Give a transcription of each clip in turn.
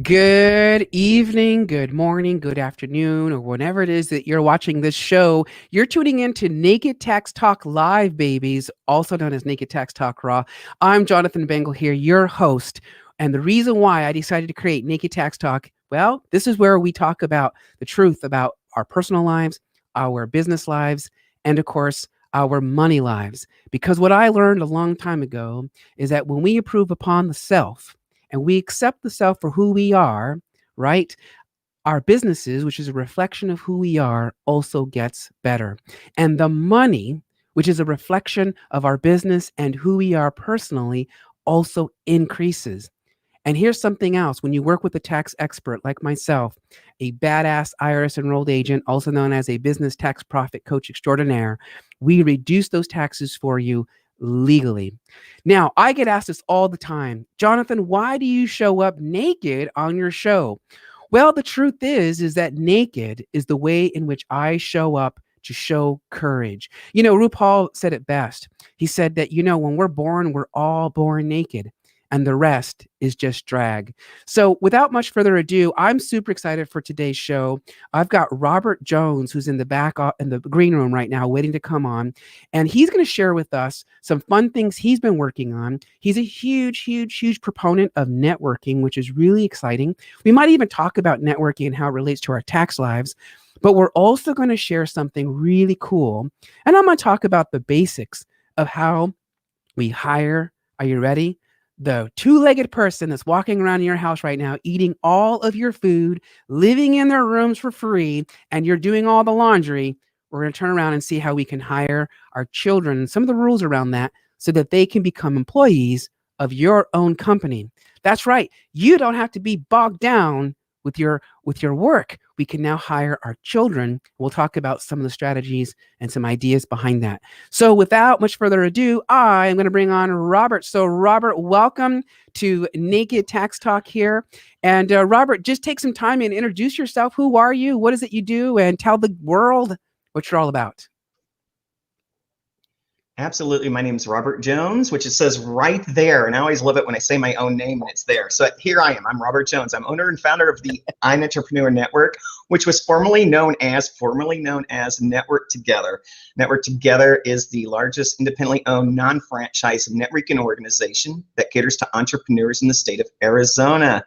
Good evening, good morning, good afternoon, or whenever it is that you're watching this show. You're tuning in to Naked Tax Talk Live, babies, also known as Naked Tax Talk Raw. I'm Jonathan Bengal here, your host. And the reason why I decided to create Naked Tax Talk, well, this is where we talk about the truth about our personal lives, our business lives, and of course, our money lives. Because what I learned a long time ago is that when we improve upon the self, and we accept the self for who we are, right? Our businesses, which is a reflection of who we are, also gets better. And the money, which is a reflection of our business and who we are personally, also increases. And here's something else. When you work with a tax expert like myself, a badass IRS enrolled agent, also known as a business tax profit coach extraordinaire, we reduce those taxes for you legally. Now, I get asked this all the time. Jonathan, why do you show up naked on your show? Well, the truth is that naked is the way in which I show up to show courage. You know, RuPaul said it best. He said that, when we're born, we're all born naked, and the rest is just drag. So without much further ado, I'm super excited for today's show. I've got Robert Jones, who's in the back in the green room right now, waiting to come on. And he's going to share with us some fun things he's been working on. He's a huge, huge, huge proponent of networking, which is really exciting. We might even talk about networking and how it relates to our tax lives. But we're also going to share something really cool. And I'm going to talk about the basics of how we hire. Are you ready? The two-legged person that's walking around your house right now, eating all of your food, living in their rooms for free, and you're doing all the laundry. We're going to turn around and see how we can hire our children and some of the rules around that so that they can become employees of your own company. That's right. You don't have to be bogged down with your work. We can now hire our children. We'll talk about some of the strategies and some ideas behind that. So without much further ado, I am going to bring on Robert. So Robert, welcome to Naked Tax Talk here. And Robert, just take some time and introduce yourself. Who are you? What is it you do? And tell the world what you're all about. Absolutely. My name is Robert Jones, which it says right there. And I always love it when I say my own name and it's there. So here I am. I'm Robert Jones. I'm owner and founder of the I'm Entrepreneur Network, which was formerly known as Network Together. Network Together is the largest independently owned non-franchise networking organization that caters to entrepreneurs in the state of Arizona.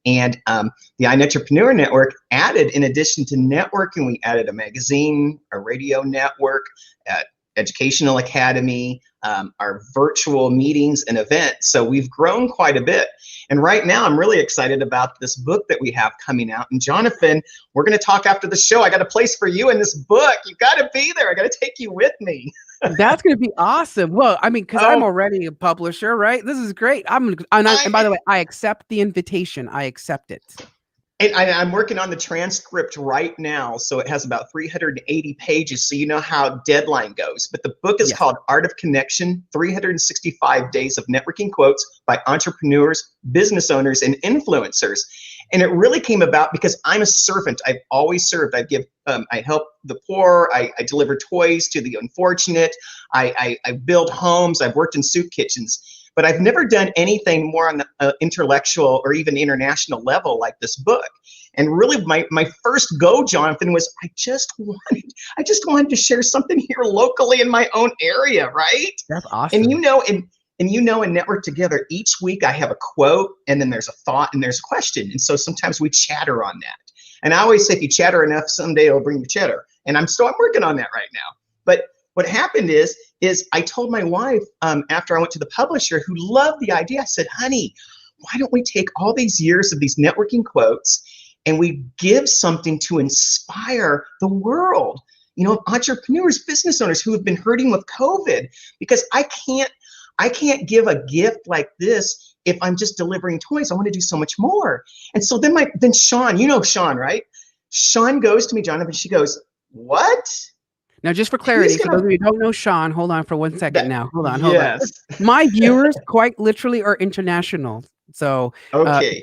And the iEntrepreneur Network added, in addition to networking, we added a magazine, a radio network, educational academy, our virtual meetings and events. So we've grown quite a bit. And right now I'm really excited about this book that we have coming out. And Jonathan, we're going to talk after the show. I got a place for you in this book. You got to be there. I got to take you with me. That's going to be awesome. Well, I mean, because I'm already a publisher, right? This is great. And by the way, I accept the invitation. I accept it. And I'm working on the transcript right now, so it has about 380 pages, so you know how deadline goes. But the book is called Art of Connection, 365 Days of Networking Quotes by Entrepreneurs, Business Owners, and Influencers. And it really came about because I'm a servant. I've always served. I help the poor. I deliver toys to the unfortunate. I build homes. I've worked in soup kitchens. But I've never done anything more on the intellectual or even international level like this book. And really my first go, Jonathan, was I just wanted to share something here locally in my own area, right? That's awesome. And in Network Together, each week I have a quote, and then there's a thought, and there's a question. And so sometimes we chatter on that. And I always say, if you chatter enough, someday it'll bring you cheddar. And I'm working on that right now. But what happened is I told my wife after I went to the publisher, who loved the idea, I said, honey, why don't we take all these years of these networking quotes and we give something to inspire the world, entrepreneurs, business owners who have been hurting with COVID, because I can't give a gift like this if I'm just delivering toys. I want to do so much more. And so then Shawn, Shawn, right? Shawn goes to me, Jonathan, she goes, what? Now, just for clarity, for those of you who don't know Shawn, hold on for 1 second now. Hold on. Yes. My viewers quite literally are international. So, okay.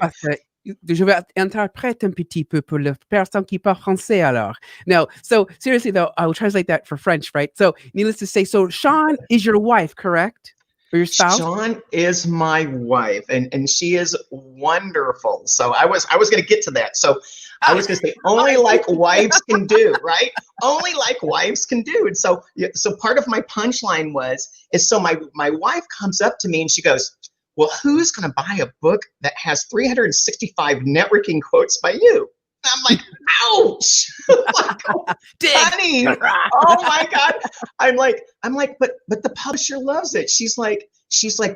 Je vais interprète un petit peu pour le personne qui parle français alors. No, so seriously though, I will translate that for French, right? So needless to say, so Shawn is your wife, correct? Or your spouse? Shawn is my wife, and she is wonderful. So I was going to get to that. So I was going to say only like wives can do, right? Only like wives can do. And so part of my punchline is so my wife comes up to me and she goes, "Well, who's going to buy a book that has 365 networking quotes by you?" And I'm like, ouch! Like, honey, oh my God. I'm like, but the publisher loves it. She's like,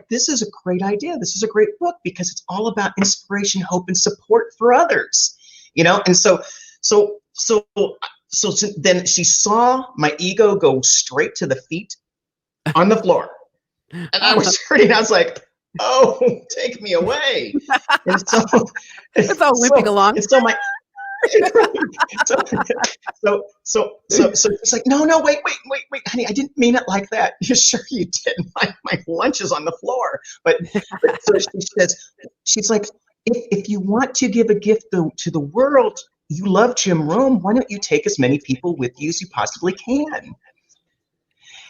this is a great idea. This is a great book because it's all about inspiration, hope, and support for others. And so then she saw my ego go straight to the feet on the floor. And I was hurting. I was like, oh, take me away. And so it's all limping along. And so my so it's like, no, wait, honey, I didn't mean it like that. You sure you did? My lunch is on the floor. But so she's like, if you want to give a gift to the world, you love Jim Rome, why don't you take as many people with you as you possibly can?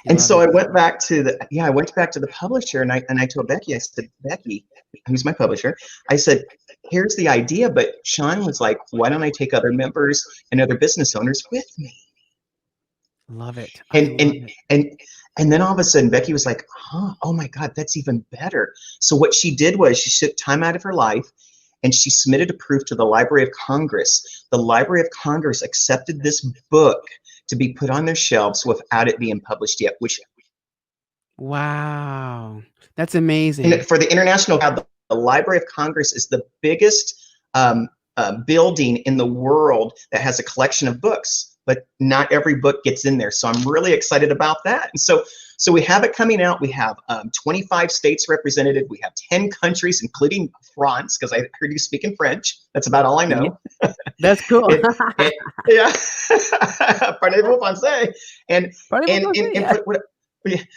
And so I went back to the publisher and I told Becky, I said, Becky, who's my publisher, I said, here's the idea, but Shawn was like, why don't I take other members and other business owners with me? Love it. And then all of a sudden Becky was like, oh my God, that's even better. So what she did was she took time out of her life and she submitted a proof to the Library of Congress. The Library of Congress accepted this book to be put on their shelves without it being published yet. Wow, that's amazing. And for the international, the Library of Congress is the biggest building in the world that has a collection of books, but not every book gets in there. So I'm really excited about that. And so we have it coming out. We have 25 states represented. We have 10 countries, including France, because I heard you speak in French. That's about all I know. That's cool. Yeah. Parlez-vous français?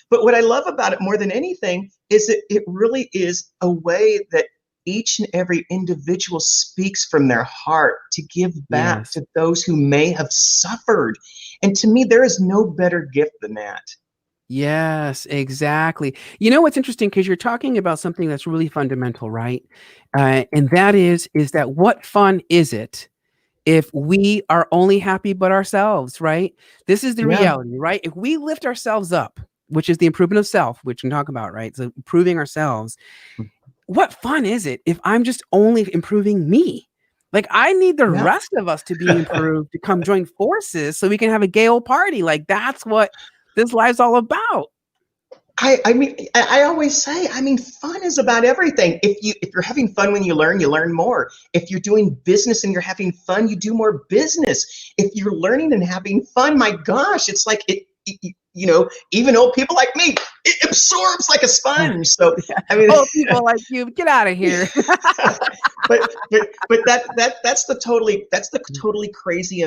But what I love about it more than anything is that it really is a way that each and every individual speaks from their heart to give back to those who may have suffered. And to me, there is no better gift than that. Yes, exactly. You know what's interesting, because you're talking about something that's really fundamental, right? And that is that what fun is it if we are only happy but ourselves, right? This is the reality, right? If we lift ourselves up, which is the improvement of self, which we can talk about, right? So improving ourselves. What fun is it if I'm just only improving me? Like, I need the rest of us to be improved to come join forces so we can have a gay old party. Like, that's what this life's all about. I mean, I always say, I mean, fun is about everything. If you're having fun when you learn more. If you're doing business and you're having fun, you do more business. If you're learning and having fun, my gosh, it's like even old people like me, it absorbs like a sponge. So I mean, old people like you, get out of here. but that's the totally crazy,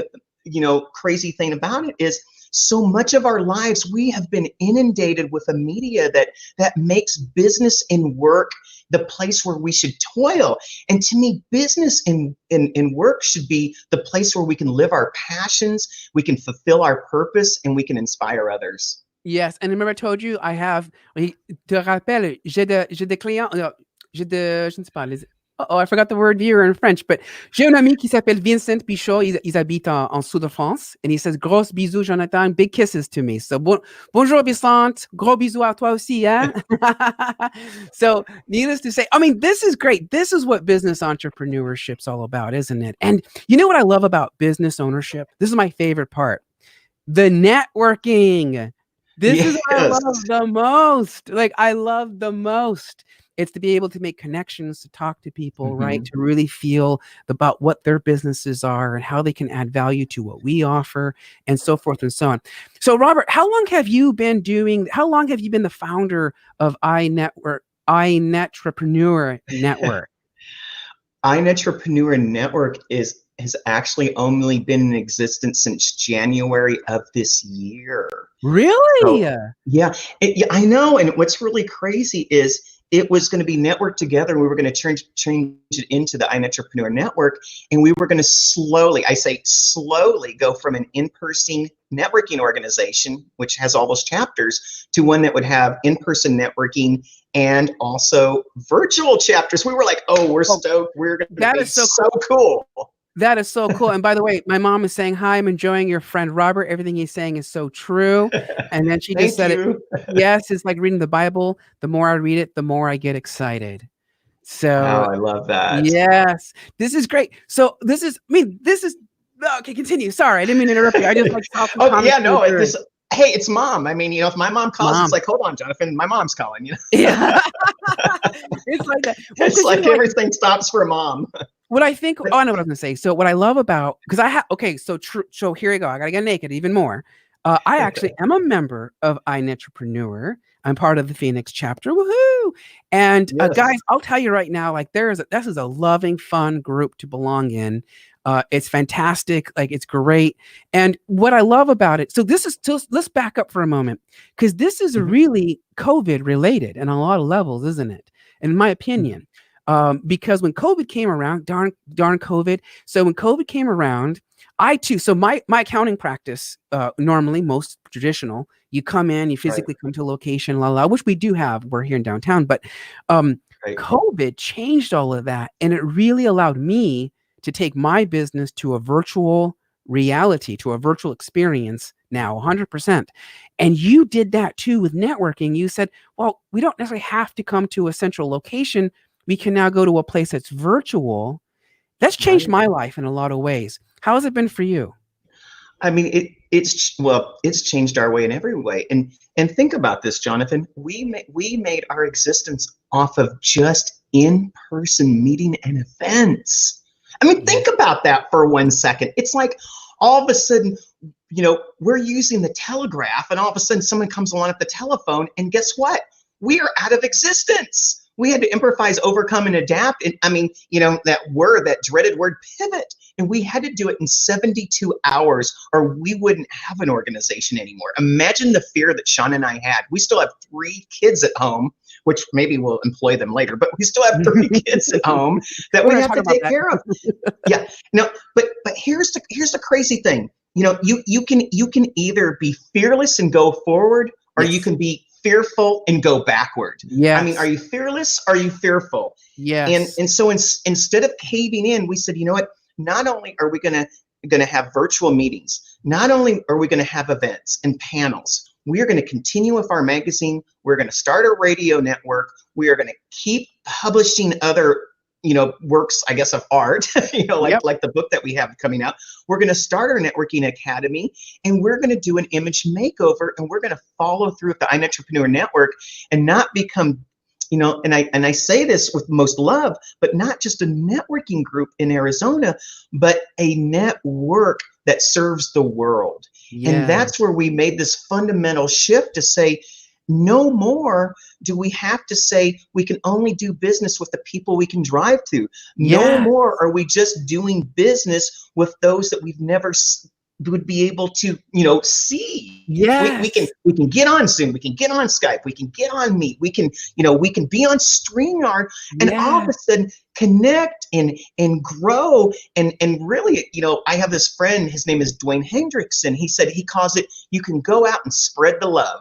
crazy thing about it is, so much of our lives we have been inundated with a media that makes business and work the place where we should toil. And to me, business and work should be the place where we can live our passions, we can fulfill our purpose, and we can inspire others. Yes, and remember I told you I have. Te rappelles, j'ai des clients. Je ne sais pas. Oh, I forgot the word here in French, but j'ai un ami qui s'appelle Vincent Pichot. Ils habitent en sud de France, and he says, "Gros bisous, Jonathan. Big kisses to me." So bonjour, Vincent. Gros bisous à toi aussi, hein? So, needless to say, I mean, this is great. This is what business entrepreneurship's all about, isn't it? And you know what I love about business ownership? This is my favorite part. The networking. This is what I love the most. Like, I love the most. It's to be able to make connections, to talk to people, right? To really feel about what their businesses are and how they can add value to what we offer, and so forth and so on. So, Robert, how long have you been the founder of iNetrepreneur Network? iNetrepreneur Network has actually only been in existence since January of this year. Really? So, yeah, I know. And what's really crazy is it was going to be networked together, and we were going to change it into the iNetrepreneur Network, and we were going to slowly, I say slowly, go from an in-person networking organization, which has all those chapters, to one that would have in-person networking and also virtual chapters. We were like, oh, we're stoked. We're going to be so cool. That is so cool. And by the way, my mom is saying, hi, I'm enjoying your friend Robert. Everything he's saying is so true. And then she just said it. Yes, it's like reading the Bible. The more I read it, the more I get excited. So I love that. Yes, this is great. So this is okay, continue. Sorry, I didn't mean to interrupt you. I just like talking. Oh yeah, no, hey, it's mom. I mean, if my mom calls, it's like, hold on, Jonathan, my mom's calling, Yeah. It's like that. Well, it's like everything stops for mom. What I think, I know what I was gonna say. So what I love about, because so here we go. I gotta get naked even more. I actually am a member of iNetrepreneur. I'm part of the Phoenix chapter. Woohoo! And guys, I'll tell you right now, like this is a loving, fun group to belong in. It's fantastic. Like it's great. And what I love about it, so let's back up for a moment, because this is really COVID related in a lot of levels, isn't it? In my opinion. Because when COVID came around, darn COVID. So when COVID came around, I too, so my accounting practice, normally most traditional, you come in, you physically come to a location, which we do have, we're here in downtown, but COVID changed all of that. And it really allowed me to take my business to a virtual reality, to a virtual experience now 100%. And you did that too with networking. You said, well, we don't necessarily have to come to a central location. We can now go to a place that's virtual. That's changed my life in a lot of ways. How has it been for you? I mean, it's changed our way in every way. And think about this, Jonathan. We made our existence off of just in-person meeting and events. I mean, think about that for 1 second. It's like all of a sudden, we're using the telegraph, and all of a sudden someone comes along at the telephone, and guess what? We are out of existence. We had to improvise, overcome, and adapt. And I mean, that dreaded word, pivot. And we had to do it in 72 hours, or we wouldn't have an organization anymore. Imagine the fear that Shawn and I had. We still have 3 kids at home, which maybe we'll employ them later, but we still have 3 kids at home that we have to take care of. Yeah. No, but here's the crazy thing. You can either be fearless and go forward, or you can be fearful and go backward. Yes. I mean, are you fearless? Are you fearful? Yes. And so instead of caving in, we said, you know what? Not only are we going to have virtual meetings, not only are we going to have events and panels, we are going to continue with our magazine. We're going to start a radio network. We are going to keep publishing other works, I guess, of art, like the book that we have coming out. We're going to start our networking academy, and we're going to do an image makeover, and we're going to follow through with the iNetrepreneur Network and not become, and I say this with most love, but not just a networking group in Arizona, but a network that serves the world. Yeah. And that's where we made this fundamental shift to say, no more do we have to say we can only do business with the people we can drive to. No more are we just doing business with those that we've never would be able to, see. Yes. We can get on Zoom, we can get on Skype, we can get on Meet, we can be on StreamYard, and all of a sudden connect and grow and really, I have this friend, his name is Dwayne Hendrickson. He said he calls it, you can go out and spread the love.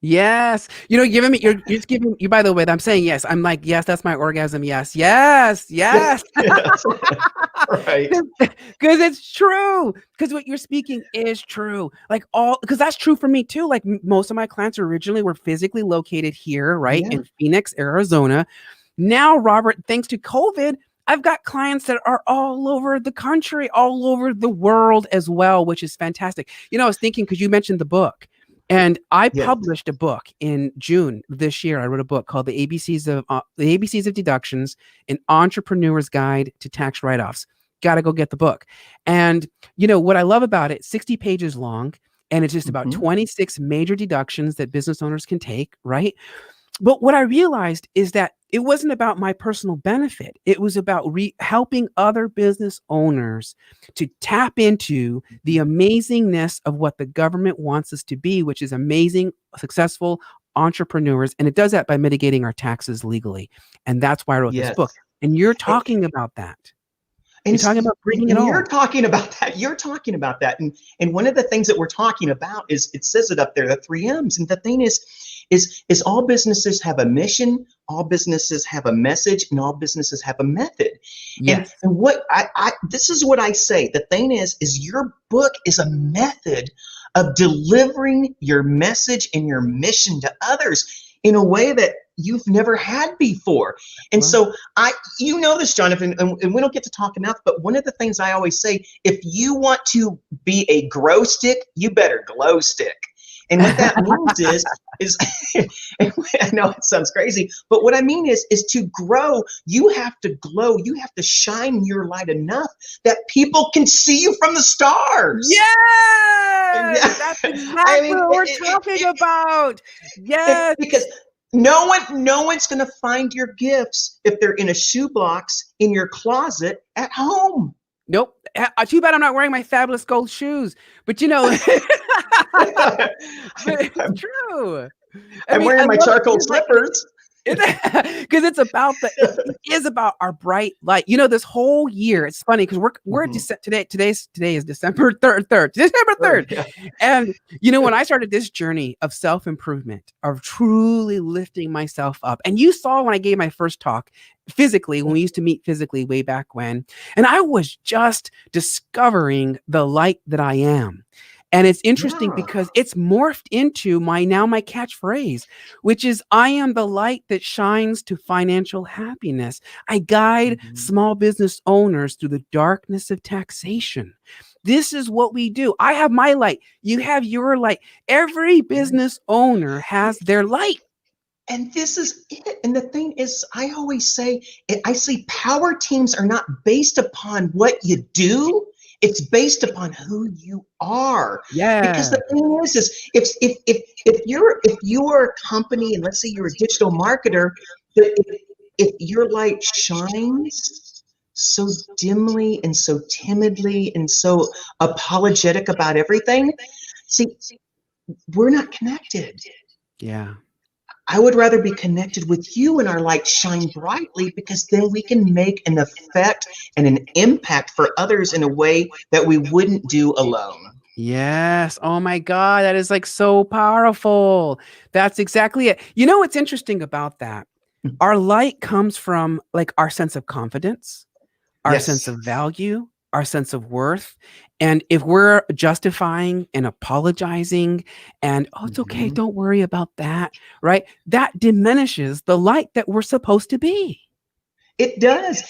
Yes. You're just giving you, by the way, I'm saying yes. I'm like, yes, that's my orgasm. Yes. Yes. Yes. Right. Because it's true. Because what you're speaking is true. Because that's true for me too. Like most of my clients originally were physically located here, right? In Phoenix, Arizona. Now, Robert, thanks to COVID, I've got clients that are all over the country, all over the world as well, which is fantastic. I was thinking, because you mentioned the book. And I published a book in June this year. I wrote a book called The ABCs of Deductions: An Entrepreneur's Guide to Tax Write-Offs. Got to go get the book. And what I love about it, 60 pages long, and it's just about 26 major deductions that business owners can take, right? But what I realized is that it wasn't about my personal benefit. It was about helping other business owners to tap into the amazingness of what the government wants us to be, which is amazing, successful entrepreneurs, and it does that by mitigating our taxes legally. And that's why I wrote this book. Yes. And you're talking about that. And, You're talking about bringing it and you're all. talking about that. You're talking about that. And one of the things that we're talking about is, it says it up there, the 3 M's. And the thing is all businesses have a mission, all businesses have a message, and all businesses have a method. Yes. And what I this is what I say. The thing is your book is a method of delivering your message and your mission to others in a way that you've never had before. And so you know this, Jonathan, and we don't get to talk enough, but one of the things I always say, if you want to be a grow stick, you better glow stick. And what that means is I know it sounds crazy, but what I mean is to grow, you have to glow, you have to shine your light enough that people can see you from the stars. Yes, that's exactly what we're talking about. Yes, because no one's going to find your gifts if they're in a shoebox in your closet at home. Nope. Too bad I'm not wearing my fabulous gold shoes. But but it's true. I'm wearing my charcoal slippers. Because it is about our bright light. This whole year, it's funny because we're today is December 3rd. December 3rd. Yeah. And when I started this journey of self-improvement, of truly lifting myself up, and you saw when I gave my first talk physically, when we used to meet physically way back when, and I was just discovering the light that I am. And it's interesting because it's morphed into my catchphrase, which is, I am the light that shines to financial happiness. I guide small business owners through the darkness of taxation. This is what we do. I have my light. You have your light. Every business owner has their light. And this is it. And the thing is, I always say, I say power teams are not based upon what you do. It's based upon who you are. Yeah. Because the thing is if you're a company, and let's say you're a digital marketer, if your light shines so dimly and so timidly and so apologetic about everything, see, we're not connected. Yeah. I would rather be connected with you and our light shine brightly, because then we can make an effect and an impact for others in a way that we wouldn't do alone. Yes. Oh my God. That is like so powerful. That's exactly it. What's interesting about that? Our light comes from like our sense of confidence, our sense of value, our sense of worth. And if we're justifying and apologizing and, oh, it's okay, don't worry about that, right? That diminishes the light that we're supposed to be. It does.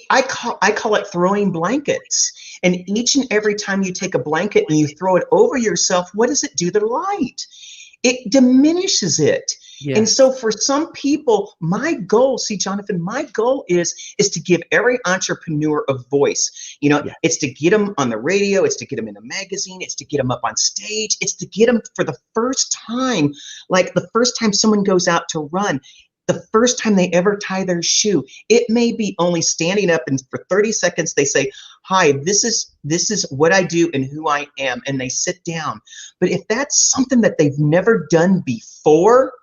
I call it throwing blankets. And each and every time you take a blanket and you throw it over yourself, what does it do to the light? It diminishes it. Yes. And so for some people, my goal, see, Jonathan, my goal is to give every entrepreneur a voice. It's to get them on the radio. It's to get them in a magazine. It's to get them up on stage. It's to get them for the first time, like the first time someone goes out to run, the first time they ever tie their shoe. It may be only standing up, and for 30 seconds they say, hi, this is what I do and who I am, and they sit down. But if that's something that they've never done before,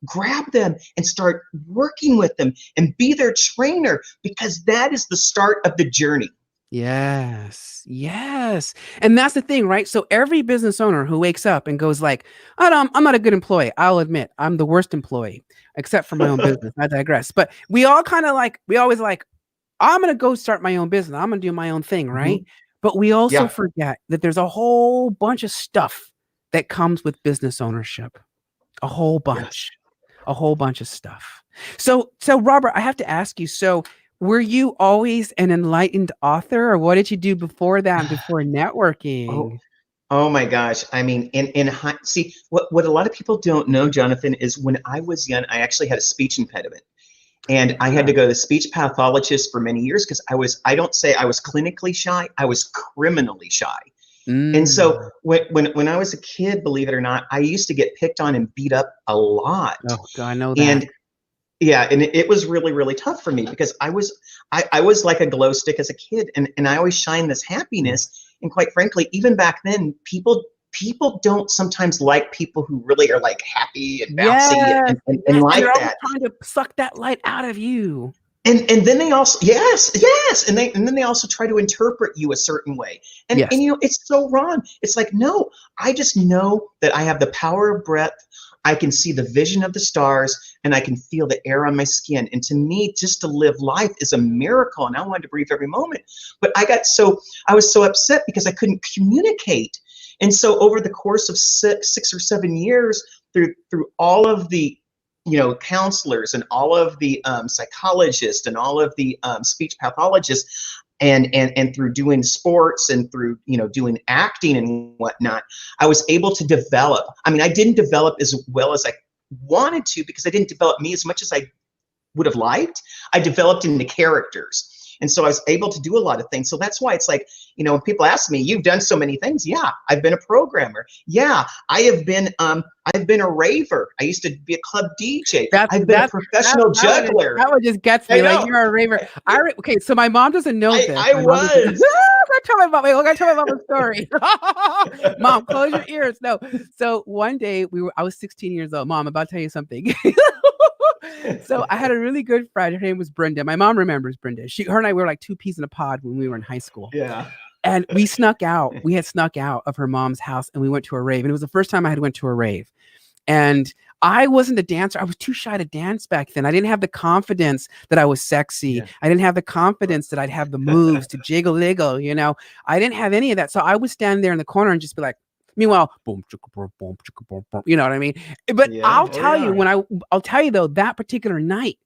grab them and start working with them and be their trainer, because that is the start of the journey. Yes. And that's the thing, right? So every business owner who wakes up and goes like, I'm not a good employee. I'll admit I'm the worst employee, except for my own business. I digress. But we always I'm going to go start my own business. I'm going to do my own thing, right? But we also forget that there's a whole bunch of stuff that comes with business ownership. A whole bunch of stuff. So Robert, I have to ask you, were you always an enlightened author, or what did you do before that, before networking? Oh my gosh. I mean, see, what a lot of people don't know, Jonathan, is when I was young, I actually had a speech impediment. And I had to go to the speech pathologist for many years, because I don't say I was clinically shy, I was criminally shy. And so when I was a kid, believe it or not, I used to get picked on and beat up a lot. Oh, God, I know that. And and it was really, really tough for me, because I was like a glow stick as a kid, and I always shined this happiness. And quite frankly, even back then, people people don't sometimes like people who really are like happy and bouncy Yes, and yes, and like they're always that. trying to suck that light out of you. And then they also, yes, and then they also try to interpret you a certain way. And Yes. it's so wrong. It's like, no, I just know that I have the power of breath. I can see the vision of the stars, and I can feel the air on my skin. And to me, just to live life is a miracle, and I wanted to breathe every moment. But I was so upset because I couldn't communicate. And so over the course of 6 or 7 years, through all of the counselors and all of the psychologists and all of the speech pathologists, and through doing sports and through doing acting and whatnot, I was able to develop. I mean, I didn't develop as well as I wanted to, because I didn't develop me as much as I would have liked. I developed into characters. And so I was able to do a lot of things. So that's why it's like, when people ask me, you've done so many things. Yeah, I've been a programmer. Yeah, I've been a raver. I used to be a club DJ. I've been a professional juggler. That one just gets I me. Like, know. you're a raver. Okay, so my mom doesn't know this. I My mom doesn't. was. I tell my mom. Wait, I gotta tell my mom a story. Mom, close your ears. No. So one day I was 16 years old. Mom, I'm about to tell you something. So I had a really good friend. Her name was Brenda. My mom remembers Brenda. Her and I were like two peas in a pod when we were in high school. Yeah. And we snuck out. We had snuck out of her mom's house, and we went to a rave. And it was the first time I had went to a rave. And I wasn't a dancer. I was too shy to dance back then. I didn't have the confidence that I was sexy. Yeah. I didn't have the confidence that I'd have the moves to jiggle. I didn't have any of that. So I would stand there in the corner and just be like, meanwhile, boom, chicka, boom, boom, chicka, boom, boom. You know what I mean? But I'll tell you, I'll tell you though, that particular night,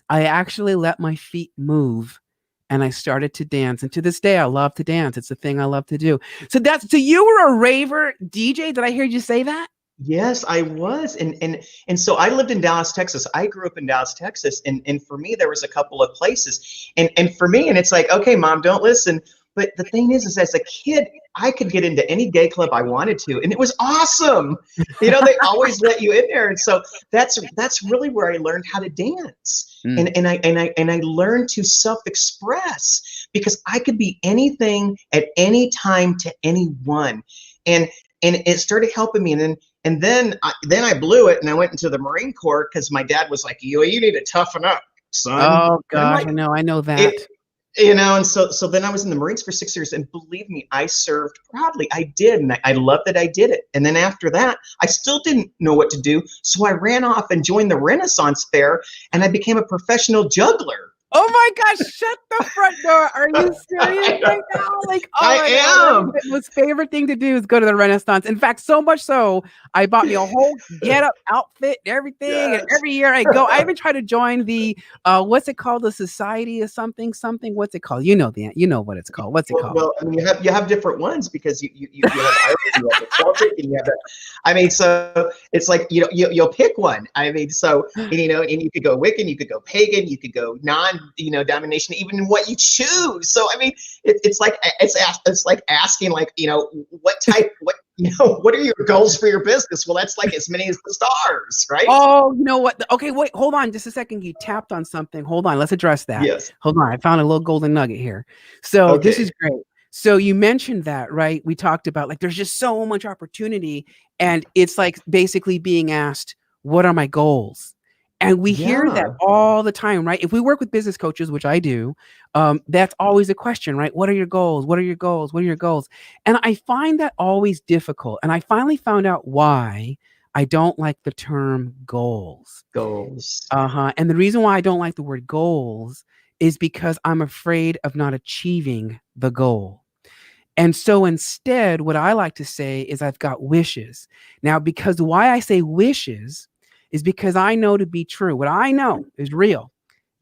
I actually let my feet move. And I started to dance. And to this day, I love to dance. It's a thing I love to do. So you were a raver DJ. Did I hear you say that? Yes, I was. And so I lived in Dallas, Texas. I grew up in Dallas, Texas. And for me, there was a couple of places. And for me, and it's like, okay, Mom, don't listen. But the thing is as a kid, I could get into any gay club I wanted to, and it was awesome. They always let you in there, and so that's really where I learned how to dance, and I learned to self-express, because I could be anything at any time to anyone, and it started helping me, and then I blew it, and I went into the Marine Corps because my dad was like, you need to toughen up, son. Oh gosh, like, I know that. And so then I was in the Marines for 6 years, and believe me, I served proudly. I did, and I loved that I did it. And then after that, I still didn't know what to do, so I ran off and joined the Renaissance Fair, and I became a professional juggler. Oh my gosh, shut the front door. Are you serious right now? Like, I am. My most favorite thing to do is go to the Renaissance. In fact, so much so, I bought me a whole get-up outfit and everything. Yes. And every year I go. I even try to join the, what's it called? The Society of something. What's it called? You know what it's called. What's it called? Well, I mean, you have different ones, because you have Irish, you have the Celtic, and you have the, I mean, so it's like, you'll pick one. I mean, so, and you could go Wiccan, you could go pagan, you could go domination, even what you choose. So I mean, it's like asking, like, what are your goals for your business? Well, that's like as many as the stars, right? Oh, you know what? Okay, wait, hold on just a second. You tapped on something. Hold on, let's address that. Yes. Hold on, I found a little golden nugget here. So This is great. So you mentioned that, right? We talked about, like, there's just so much opportunity, and it's like basically being asked, what are my goals? And we hear that all the time, right? If we work with business coaches, which I do, that's always a question, right? What are your goals? What are your goals? What are your goals? And I find that always difficult. And I finally found out why I don't like the term goals. And the reason why I don't like the word goals is because I'm afraid of not achieving the goal. And so instead, what I like to say is I've got wishes. Now, because why I say wishes is because I know to be true. What I know is real,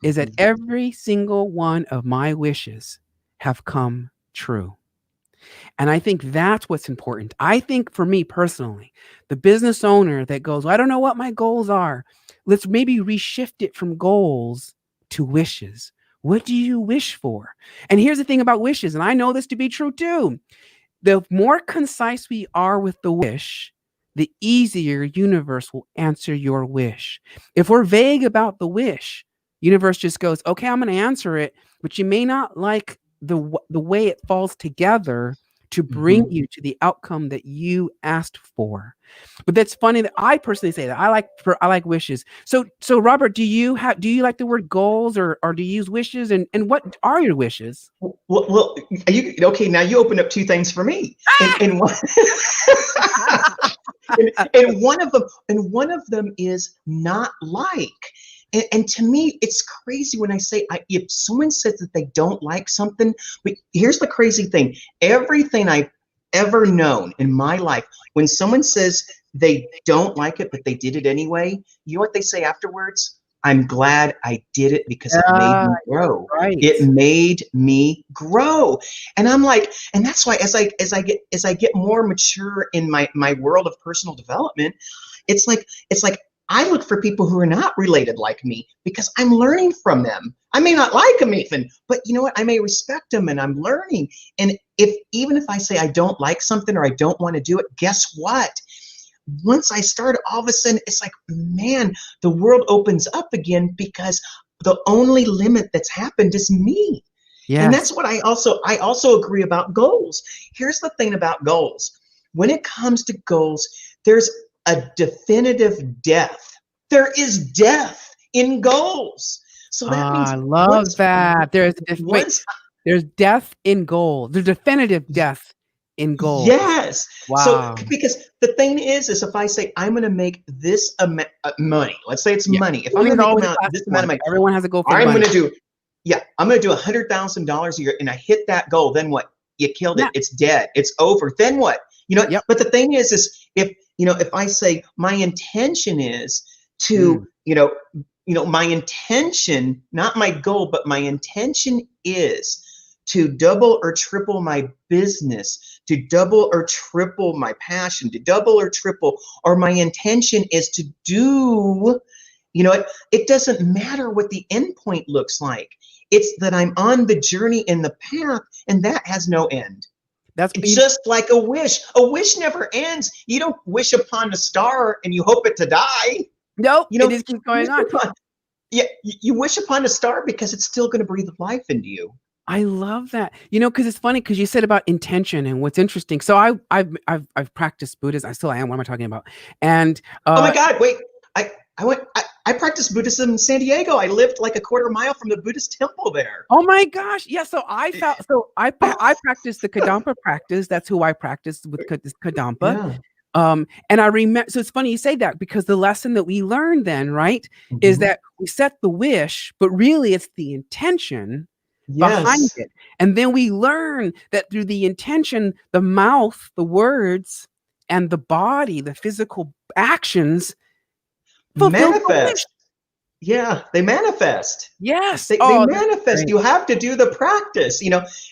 is that every single one of my wishes have come true. And I think that's what's important. I think for me personally, the business owner that goes, well, I don't know what my goals are. Let's maybe reshift it from goals to wishes. What do you wish for? And here's the thing about wishes, and I know this to be true too. The more concise we are with the wish, the easier universe will answer your wish. If we're vague about the wish, universe just goes, okay, I'm going to answer it, but you may not like the way it falls together, to bring Mhm. you to the outcome that you asked for. But that's funny that I personally say that I like wishes. So Robert, do you like the word goals, or do you use wishes, and what are your wishes? Well, are you okay? Now you opened up two things for me, and one, and one of them is not like. And to me, it's crazy when I say if someone says that they don't like something, but here's the crazy thing: everything I've ever known in my life, when someone says they don't like it but they did it anyway, you know what they say afterwards? I'm glad I did it because it made Yeah, me you're grow. right. It made me grow. And I'm like, and that's why as I get more mature in my world of personal development, it's like I look for people who are not related like me because I'm learning from them. I may not like them even, but you know what? I may respect them and I'm learning. And even if I say I don't like something or I don't want to do it, guess what? Once I start, all of a sudden, it's like, man, the world opens up again because the only limit that's happened is me. And Yes. that's what I also agree about goals. Here's the thing about goals. When it comes to goals, there's a definitive death. There is death in goals. So that Ah, means I love that. once There's death in goal. There's definitive death in goals. yes. So Wow. because the thing is if I say I'm going to make this amount money, let's say it's Yeah. money. If I'm Money going is to make always a this classic amount one. of money, Everyone has a goal for I'm going money. to do yeah, I'm going to do $100,000 a year and I hit that goal. Then what? You killed Yeah. it. It's dead. It's over. Then what? You know. Yep. But the thing is if I say my intention is to Mm. my intention, not my goal, but my intention is to double or triple my business, to double or triple my passion, to double or triple, or my intention is to do, it doesn't matter what the end point looks like. It's that I'm on the journey in the path, and that has no end. That's It's you, just like a wish. A wish never ends. You don't wish upon a star and you hope it to die. nope. You It know, just keeps you going wish on. upon yeah, you wish upon a star because it's still going to breathe life into you. I love that. Because it's funny because you said about intention, and what's interesting. So I've practiced Buddhism. I still am. What am I talking about? And Oh my God! Wait, I practiced Buddhism in San Diego. I lived like a quarter mile from the Buddhist temple there. oh my gosh, yeah. So I practiced the Kadampa practice. That's who I practiced with Kadampa. Yeah. And I remember. So it's funny you say that because the lesson that we learned then, right, is Mhm. that we set the wish, but really it's the intention behind Yes. it. And then we learn that through the intention, the mouth, the words, and the body, the physical actions fulfill the wish. Manifest. Yeah, they manifest. Yes. They Oh, that's manifest. great. You have to do the practice.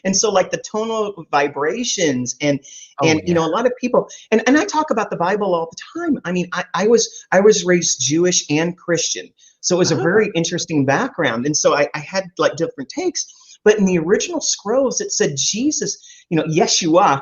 And so like the tonal vibrations Oh, and yeah. a lot of people and I talk about the Bible all the time. I mean, I was raised Jewish and Christian, so it was a Oh, very interesting background, and so I had like different takes. But in the original scrolls, it said Jesus, Yeshua,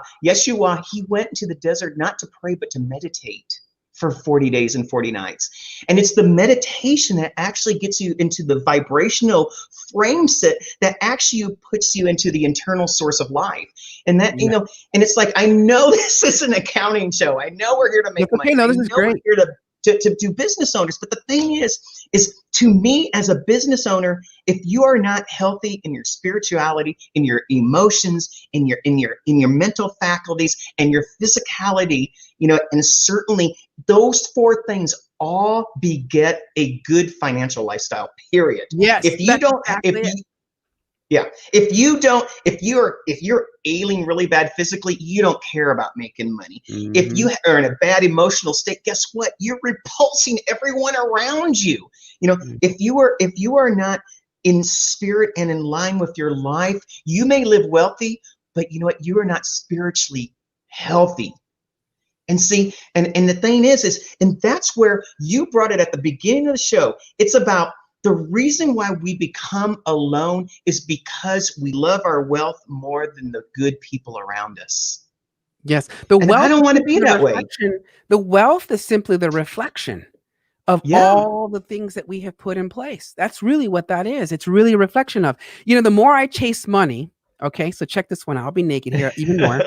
he went into the desert not to pray but to meditate for 40 days and 40 nights. And it's the meditation that actually gets you into the vibrational frame set that actually puts you into the internal source of life. And that, yeah. and it's like, I know this is an accounting show. I know we're here to make That's okay. money. No, I this is know we're great. here to do business owners. But the thing is to me as a business owner, if you are not healthy in your spirituality, in your emotions, in your mental faculties, and your physicality, and certainly those four things all beget a good financial lifestyle, period. Yes, If you that's don't if exactly it. you yeah, if you're ailing really bad physically, you don't care about making money. If Mhm. you are in a bad emotional state, guess what? You're repulsing everyone around you. Mm. If you are not in spirit and in line with your life, you may live wealthy, but you know what? You are not spiritually healthy. And see, and the thing is, and that's where you brought it at the beginning of the show. It's about the reason why we become alone is because we love our wealth more than the good people around us. Yes, the And I wealth don't is want to simply be the that way. reflection the wealth is simply the reflection of Yeah. all the things that we have put in place. That's really what that is. It's really a reflection of, the more I chase money, Okay, so check this one out. I'll be naked here even more.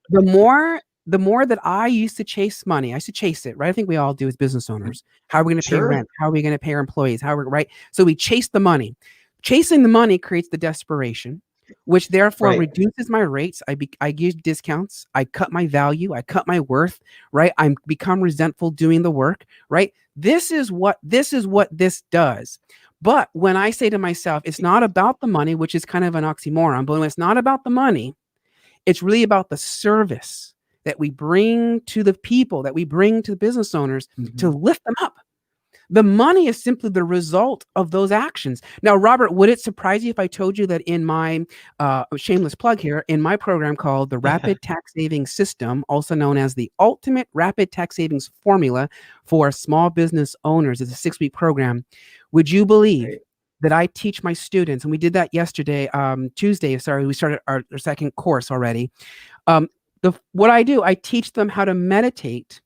The more the more that I used to chase money, I used to chase it, right? I think we all do as business owners. How are we going to pay Sure. rent? How are we going to pay our employees? How are we, right? So we chase the money. Chasing the money creates the desperation, which therefore Right. reduces my rates. I give discounts. I cut my value. I cut my worth. Right? I become resentful doing the work. Right? This is what this does. But when I say to myself, it's not about the money, which is kind of an oxymoron, but when it's not about the money, it's really about the service that we bring to the people, that we bring to the business owners to Mhm. lift them up. The money is simply the result of those actions. Now, Robert, would it surprise you if I told you that in my shameless plug here, in my program called the Rapid Tax Savings System, also known as the Ultimate Rapid Tax Savings Formula for Small Business Owners, it's a 6-week program. Would you believe Right. that I teach my students, and we did that yesterday, Tuesday, sorry, we started our second course already. Um, what I do, I teach them how to meditate.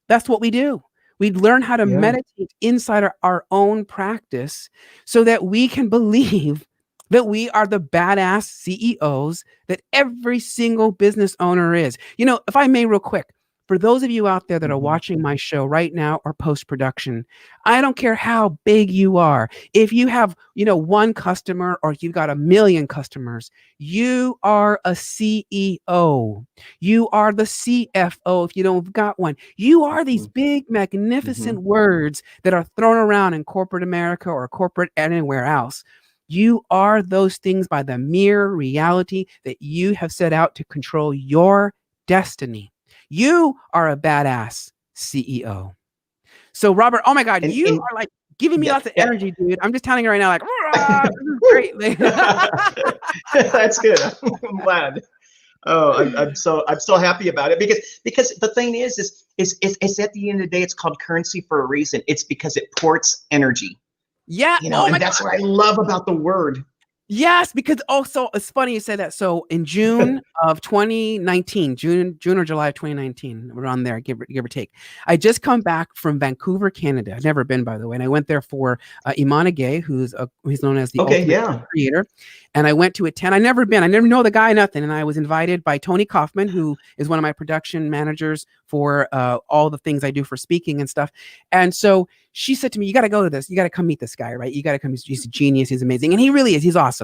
That's what we do. We learn how to Yeah. meditate inside our own practice so that we can believe that we are the badass CEOs that every single business owner is. If I may, real quick, for those of you out there that are Mhm. watching my show right now or post production, I don't care how big you are. If you have, one customer or you've got a million customers, you are a CEO. You are the CFO if you don't got one. You are these Mhm. big, magnificent Mhm. words that are thrown around in corporate America or corporate anywhere else. You are those things by the mere reality that you have set out to control your destiny. You are a badass CEO. So, Robert, oh my God, you And are like giving me yeah, lots of yeah. energy, dude. I'm just telling you right now, like, this is great. That's good. I'm glad. Oh, I'm so happy about it because the thing is at the end of the day, it's called currency for a reason. It's because it ports energy, Yeah. Oh and my that's God. what I love about the word. Yes, because also it's funny you say that. So in June of 2019, June or July of 2019, around there, give or take. I just come back from Vancouver, Canada. I've never been, by the way, and I went there for Imana Gay, who's known as the Okay, ultimate yeah. creator. And I went to attend. I never been. I never know the guy, nothing. And I was invited by Tony Kaufman, who is one of my production managers for all the things I do for speaking and stuff. And so she said to me, "You got to go to this. You got to come meet this guy, right? You got to come. He's a genius. He's amazing, and he really is. He's awesome."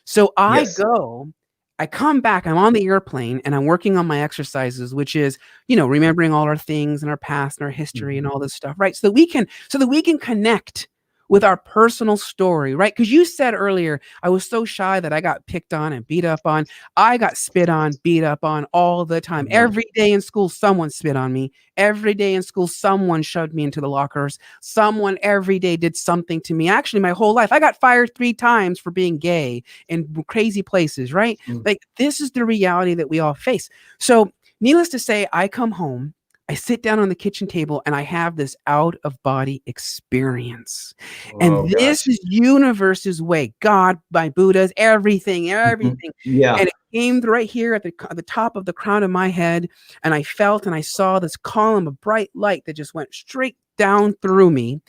So I Yes. go, I come back, I'm on the airplane, and I'm working on my exercises, which is, remembering all our things and our past and our history and Mhm. all this stuff, right? So that we can connect with our personal story, right? Because you said earlier, I was so shy that I got picked on and beat up on. I got spit on, beat up on all the time. Mhm. Every day in school, someone spit on me. Every day in school, someone shoved me into the lockers. Someone every day did something to me. Actually, my whole life, I got fired 3 times for being gay in crazy places, right? Mm. Like, this is the reality that we all face. So, needless to say, I come home, I sit down on the kitchen table, and I have this out of body experience. Oh And this gosh. is universe's way. God, my Buddhas, everything, Mhm. everything. Yeah. And it came right here at the top of the crown of my head. And I felt and I saw this column of bright light that just went straight down through me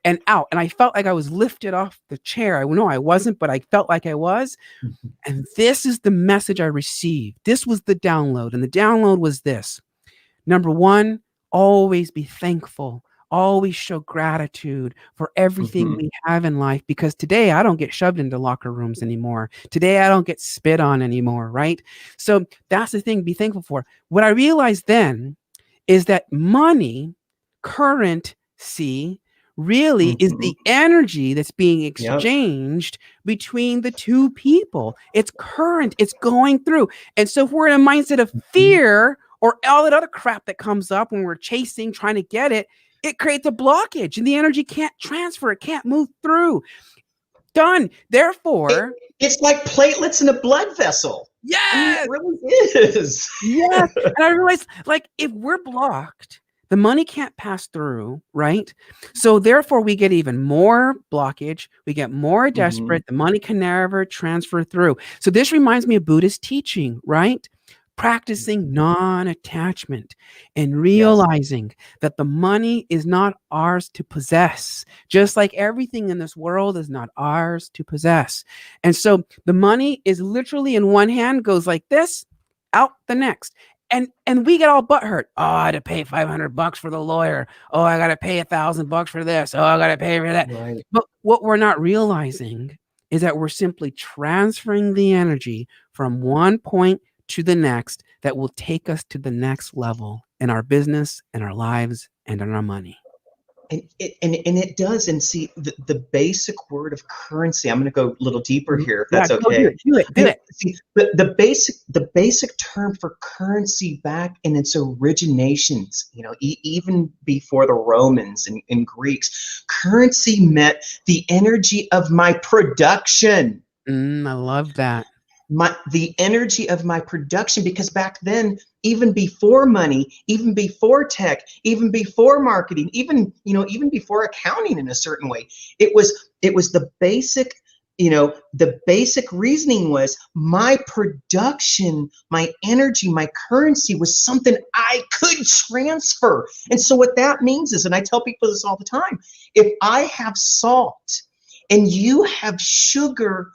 and out. And I felt like I was lifted off the chair. I know I wasn't, but I felt like I was. Mhm. And this is the message I received. This was the download. And the download was this. Number one, always be thankful. Always show gratitude for everything Mhm. we have in life because today I don't get shoved into locker rooms anymore. Today I don't get spit on anymore, right? So that's the thing, be thankful for. What I realized then is that money, currency, really is Mhm. the energy that's being Yep. exchanged between the two people. It's current, it's going through. And so if we're in a mindset of Mhm. fear or all that other crap that comes up when we're chasing, trying to get it, it creates a blockage and the energy can't transfer, it can't move through. Done. It, Therefore, it's like platelets in a blood vessel. I mean, it yes. really is. Yes, and I realized, like, if we're blocked, the money can't pass through, right? So therefore, we get even more blockage. We get more Mhm. desperate. The money can never transfer through. So this reminds me of Buddhist teaching, right? practicing non-attachment and Yes. realizing that the money is not ours to possess, just like everything in this world is not ours to possess. And so the money is literally in one hand, goes like this, out the next. And we get all butthurt. Oh, I had to pay $500 for the lawyer. Oh, I got to pay $1,000 for this. Oh, I got to pay for that. Right. But what we're not realizing is that we're simply transferring the energy from one point to the next that will take us to the next level in our business and our lives and in our money. And it does. And see, the basic word of currency, I'm going to go a little deeper here, if Yeah, that's go do okay. it. Do it. Do it. See, the basic term for currency back in its originations, even before the Romans and Greeks, currency meant the energy of my production. I love that. The energy of my production, because back then, even before money, even before tech, even before marketing, even before accounting in a certain way, it was the basic reasoning was my production, my energy, my currency was something I could transfer. And so what that means is, and I tell people this all the time, if I have salt and you have sugar,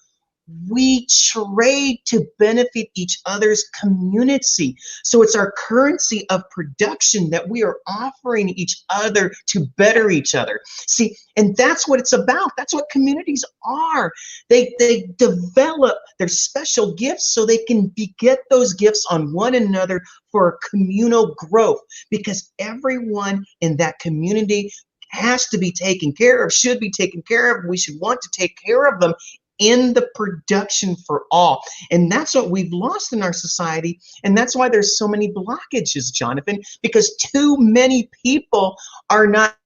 we trade to benefit each other's community. So it's our currency of production that we are offering each other to better each other. See, and that's what it's about. That's what communities are. They develop their special gifts so they can get those gifts on one another for communal growth, because everyone in that community has to be taken care of, should be taken care of. We should want to take care of them in the production for all. And that's what we've lost in our society. And that's why there's so many blockages, Jonathan, because too many people are not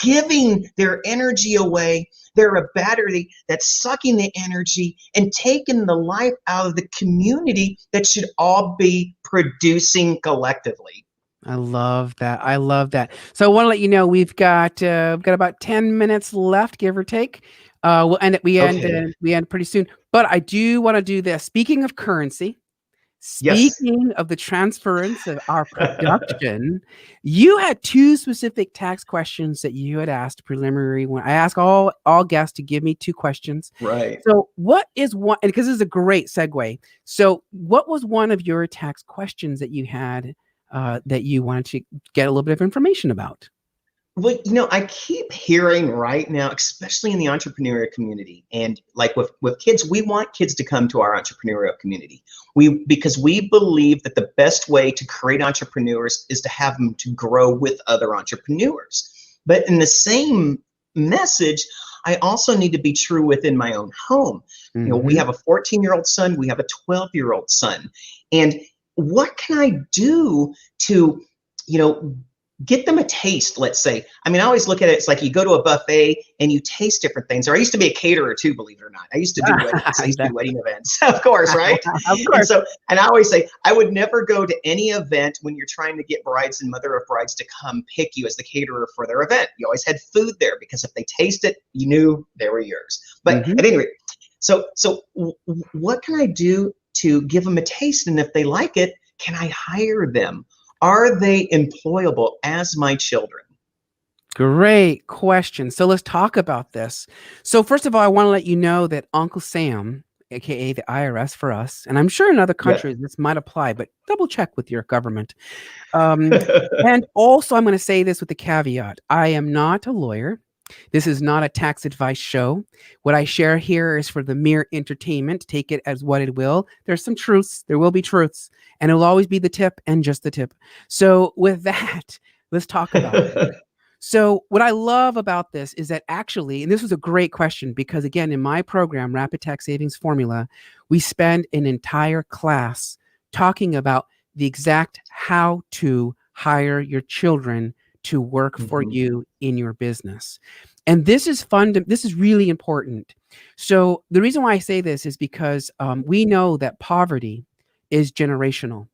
giving their energy away. They're a battery that's sucking the energy and taking the life out of the community that should all be producing collectively. I love that. I love that. So I want to let you know we've got about 10 minutes left, give or take. We'll end it. Okay. We end pretty soon. But I do want to do this. Speaking of currency, Yes. speaking of the transference of our production, you had two specific tax questions that you had asked preliminary. When I ask all guests to give me two questions. Right. So what is one? And because this is a great segue. So what was one of your tax questions that you had that you wanted to get a little bit of information about? Well, I keep hearing right now, especially in the entrepreneurial community, and like with kids, we want kids to come to our entrepreneurial community. Because we believe that the best way to create entrepreneurs is to have them to grow with other entrepreneurs. But in the same message, I also need to be true within my own home. We Mm-hmm. have a 14-year-old son, we have a 12-year-old son. And what can I do to, you know, get them a taste, let's say. I mean, I always look at it, it's like you go to a buffet and you taste different things. Or I used to be a caterer too, believe it or not. I used to do weddings. I used to do wedding events, of course, right? Of And course. so, and I always say, I would never go to any event when you're trying to get brides and mother of brides to come pick you as the caterer for their event. You always had food there because if they taste it, you knew they were yours. But Mm-hmm. at any rate, what can I do to give them a taste? And if they like it, can I hire them? Are they employable as my children? Great question. So let's talk about this. So first of all, I want to let you know that Uncle Sam, aka the IRS for us, and I'm sure in other Yes. countries this might apply, but double check with your government. And also, I'm going to say this with the caveat: I am not a lawyer. This is not a tax advice show. What I share here is for the mere entertainment. Take it as what it will. There's some truths. There will be truths, and it will always be the tip and just the tip. So with that, let's talk about it. So what I love about this is that actually, and this was a great question because again, in my program, Rapid Tax Savings Formula, we spend an entire class talking about the exact how to hire your children to work for Mhm. you in your business. And this is this is really important. So the reason why I say this is because we know that poverty is generational.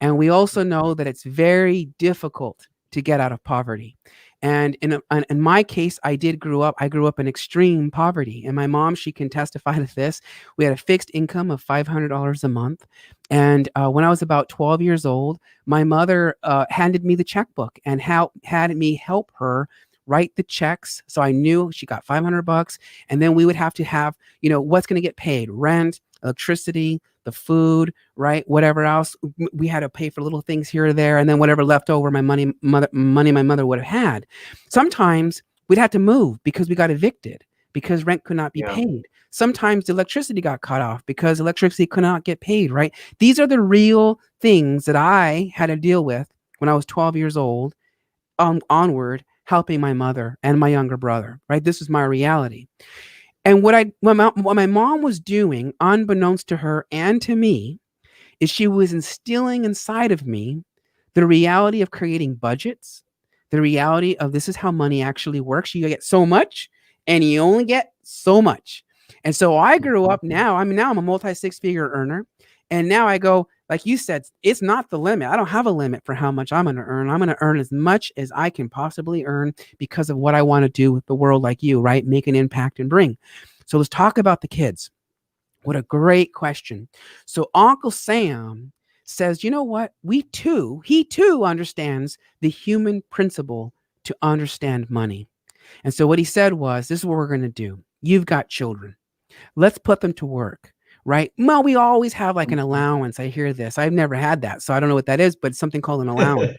And we also know that it's very difficult to get out of poverty. And in my case, I grew up in extreme poverty. And my mom, she can testify to this. We had a fixed income of $500 a month. And when I was about 12 years old, my mother handed me the checkbook and had me help her write the checks. So I knew she got $500, and then we would have to have, what's going to get paid: rent, electricity, the food, right? Whatever else we had to pay for, little things here or there, and then whatever left over, money my mother would have had. Sometimes we'd have to move because we got evicted because rent could not be Yeah. paid. Sometimes the electricity got cut off because electricity could not get paid, right? These are the real things that I had to deal with when I was 12 years old, onward, helping my mother and my younger brother, right? This is my reality. And what my mom was doing, unbeknownst to her and to me, is she was instilling inside of me the reality of creating budgets, the reality of this is how money actually works. You get so much and you only get so much. And so I grew up Mhm. now. Now I'm a multi six-figure earner. And now I go, like you said, it's not the limit. I don't have a limit for how much I'm going to earn. I'm going to earn as much as I can possibly earn because of what I want to do with the world, like you, right? Make an impact and bring. So let's talk about the kids. What a great question. So Uncle Sam says, you know what? He too understands the human principle to understand money. And so what he said was, this is what we're going to do. You've got children. Let's put them to work, right? Well, we always have like an Mhm. allowance. I hear this. I've never had that, so I don't know what that is, but it's something called an allowance.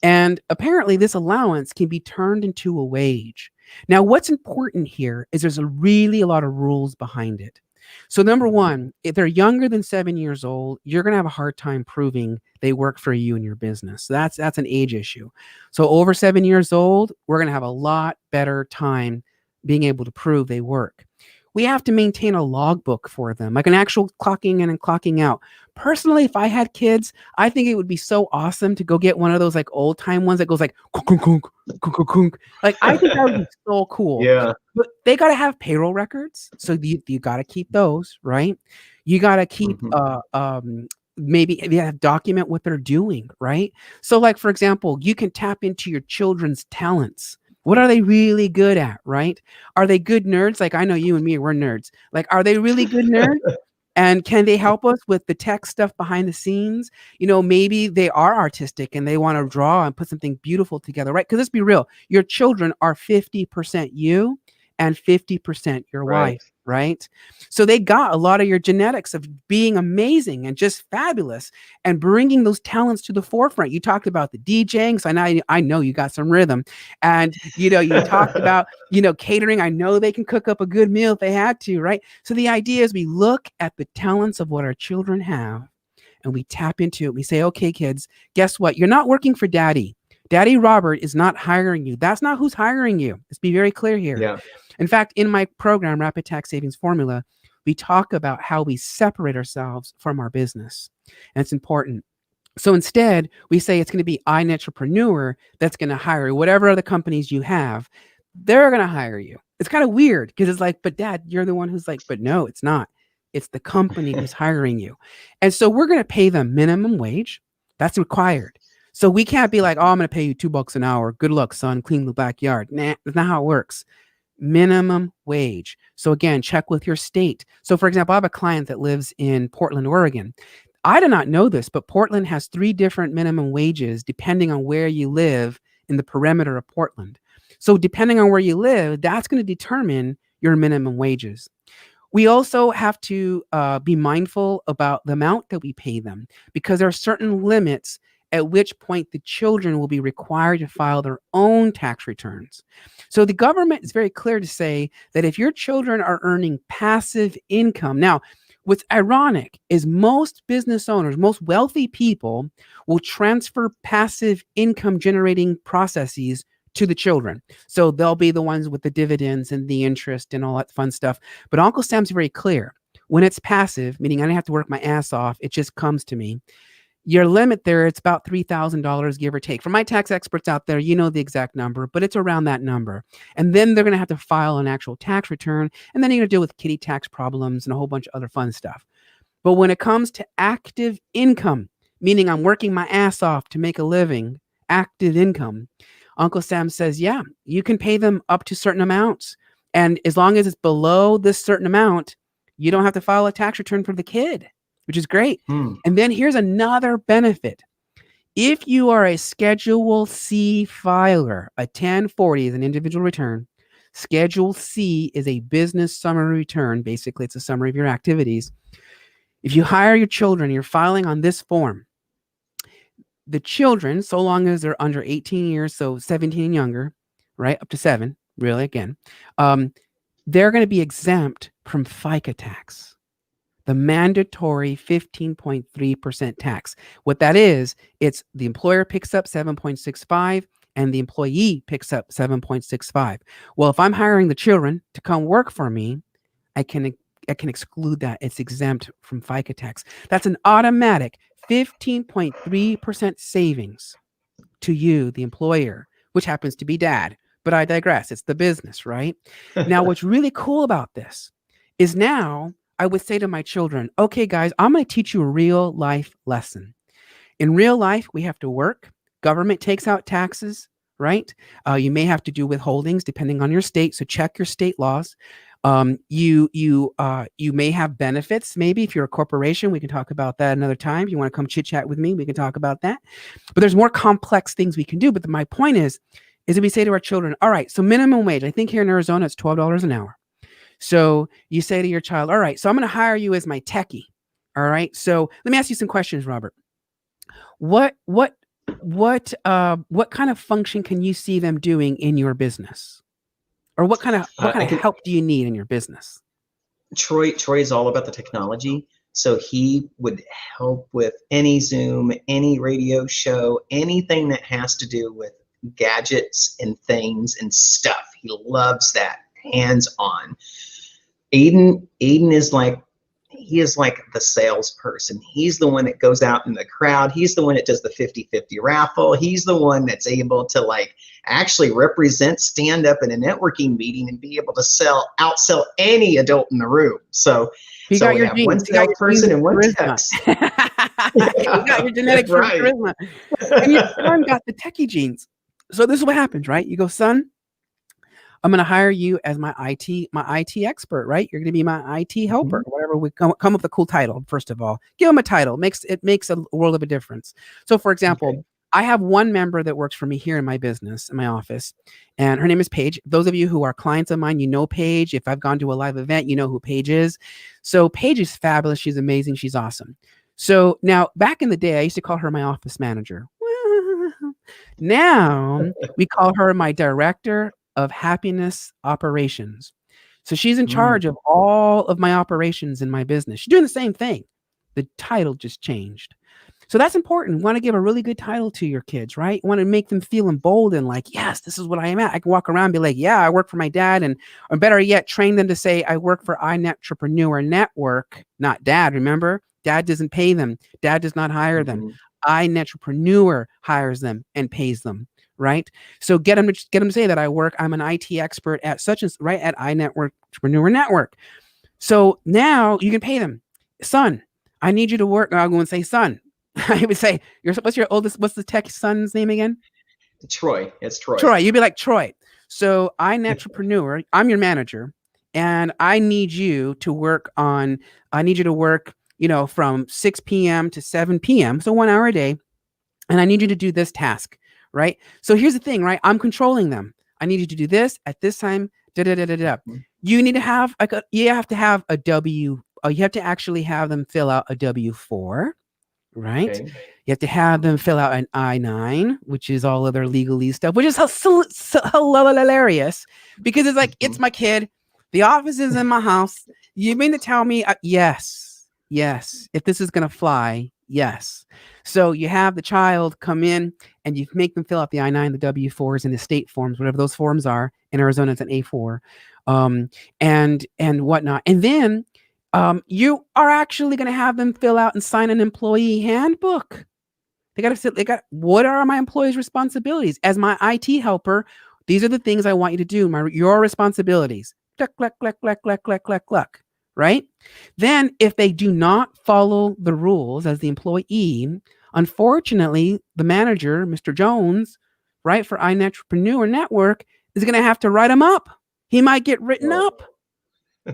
And apparently, this allowance can be turned into a wage. Now, what's important here is there's a lot of rules behind it. So, number one, if they're younger than 7 years old, you're going to have a hard time proving they work for you and your business. That's an age issue. So, over 7 years old, we're going to have a lot better time being able to prove they work. We have to maintain a logbook for them, like an actual clocking in and clocking out. Personally, if I had kids, I think it would be so awesome to go get one of those like old time ones that goes like kunk, kunk, kunk, kunk, kunk, kunk. Like I think that would be so cool. Yeah. But they got to have payroll records, so you got to keep those, right? You got to keep Mhm. maybe they have document what they're doing, right? So like for example, you can tap into your children's talents. What are they really good at, right? Are they good nerds? Like I know you and me, we're nerds. Like, are they really good nerds? And can they help us with the tech stuff behind the scenes? Maybe they are artistic and they want to draw and put something beautiful together, right? Because let's be real, your children are 50% you and 50% your Right. wife, right? So they got a lot of your genetics of being amazing and just fabulous and bringing those talents to the forefront. You talked about the DJing, so I know you got some rhythm, and you talked about catering. I know they can cook up a good meal if they had to, right? So the idea is we look at the talents of what our children have and we tap into it. We say, okay, kids, guess what? You're not working for daddy. Daddy Robert is not hiring you. That's not who's hiring you. Let's be very clear here. Yeah. In fact, in my program, Rapid Tax Savings Formula, we talk about how we separate ourselves from our business. And it's important. So instead, we say it's going to be an entrepreneur that's going to hire you. Whatever other companies you have, they're going to hire you. It's kind of weird because it's like, but dad, you're the one who's like, but no, it's not. It's the company who's hiring you. And so we're going to pay them minimum wage. That's required. So we can't be like, oh, I'm going to pay you $2 an hour. Good luck, son. Clean the backyard. Nah, that's not how it works. Minimum wage. So again, check with your state. So for example, I have a client that lives in Portland, Oregon. I did not know this, but Portland has 3 different minimum wages depending on where you live in the perimeter of Portland. So depending on where you live, that's going to determine your minimum wages. We also have to be mindful about the amount that we pay them because there are certain limits at which point the children will be required to file their own tax returns. So the government is very clear to say that if your children are earning passive income, now, what's ironic is most business owners, most wealthy people will transfer passive income generating processes to the children. So they'll be the ones with the dividends and the interest and all that fun stuff. But Uncle Sam's very clear. When it's passive, meaning I don't have to work my ass off, it just comes to me. Your limit there, it's about $3,000, give or take. For my tax experts out there, you know the exact number, but it's around that number. And then they're going to have to file an actual tax return. And then you're going to deal with kitty tax problems and a whole bunch of other fun stuff. But when it comes to active income, meaning I'm working my ass off to make a living, active income, Uncle Sam says, yeah, you can pay them up to certain amounts. And as long as it's below this certain amount, you don't have to file a tax return for the kid. which is great. Hmm. And then here's another benefit. If you are a Schedule C filer, a 1040 is an individual return. Schedule C is a business summary return. Basically, it's a summary of your activities. If you hire your children, you're filing on this form. The children, so long as they're under 18 years, so 17 and younger, right, up to 7, really, again, they're going to be exempt from FICA tax, the mandatory 15.3% tax. What that is, it's the employer picks up 7.65 and the employee picks up 7.65. Well, if I'm hiring the children to come work for me, I can exclude that. It's exempt from FICA tax. That's an automatic 15.3% savings to you, the employer, which happens to be dad. But I digress. It's the business, right? Now, what's really cool about this is now I would say to my children, okay, guys, I'm going to teach you a real life lesson. In real life, we have to work. Government takes out taxes, right? You may have to do withholdings depending on your state. So check your state laws. You may have benefits. Maybe if you're a corporation, we can talk about that another time. If you want to come chit chat with me, we can talk about that. But there's more complex things we can do. But my point is that we say to our children, all right, so minimum wage, I think here in Arizona, it's $12 an hour. So you say to your child, all right, so I'm going to hire you as my techie. All right. So let me ask you some questions, Robert. What kind of function can you see them doing in your business? Or what kind of help do you need in your business? Troy is all about the technology. So he would help with any Zoom, any radio show, anything that has to do with gadgets and things and stuff. He loves that, hands-on. Aiden is like, he is like the salesperson. He's the one that goes out in the crowd. He's the one that does the 50-50 raffle. He's the one that's able to like actually represent, stand up in a networking meeting and be able to outsell any adult in the room. So you got your have genes. one salesperson and one charisma. You got your genetics from charisma. And your son got the techie genes. So this is what happens, right? You go, son, I'm going to hire you as my IT expert, right? You're going to be my IT helper, or whatever. We come up with a cool title. First of all, give them a title. It makes a world of a difference. So, for example, I have one member that works for me here in my business, in my office, and her name is Paige. Those of you who are clients of mine, you know Paige. If I've gone to a live event, you know who Paige is. So Paige is fabulous. She's amazing. She's awesome. So now, back in the day, I used to call her my office manager. Now we call her my director of happiness operations. So she's in charge of all of my operations in my business. She's doing the same thing. The title just changed. So that's important. You want to give a really good title to your kids, right? You want to make them feel emboldened, like, yes, this is what I am at. I can walk around and be like, yeah, I work for my dad. Or better yet, train them to say, I work for iNetrepreneur Network, not dad. Remember, dad doesn't pay them. Dad does not hire them. iNetrepreneur hires them and pays them. Right. So get them to say that I'm an IT expert at such and right at iNetrepreneur Network. So now you can pay them. Son, I need you to work. I'll go and say, son, I would say, what's the tech son's name again? Troy. It's Troy. Troy. You'd be like, Troy. So iNetrepreneur, I'm your manager, and I need you to work, from 6 p.m. to 7 p.m. So 1 hour a day. And I need you to do this task. Right. So here's the thing, right? I'm controlling them. I need you to do this at this time. You need to have you have to have a W. You have to actually have them fill out a W-4. Right. Okay. You have to have them fill out an I-9, which is all of their legalese stuff, which is hilarious because it's like, it's my kid. The office is in my house. You mean to tell me? Yes. If this is going to fly. Yes. So you have the child come in and you make them fill out the I-9, the W-4s, and the state forms, whatever those forms are. In Arizona, it's an A4, and whatnot. And then you are actually going to have them fill out and sign an employee handbook. What are my employees' responsibilities? As my IT helper, these are the things I want you to do. Your responsibilities. Cluck. Right? Then if they do not follow the rules as the employee, unfortunately, the manager, Mr. Jones, right, for iNetrepreneur Network, is going to have to write him up. He might get written up,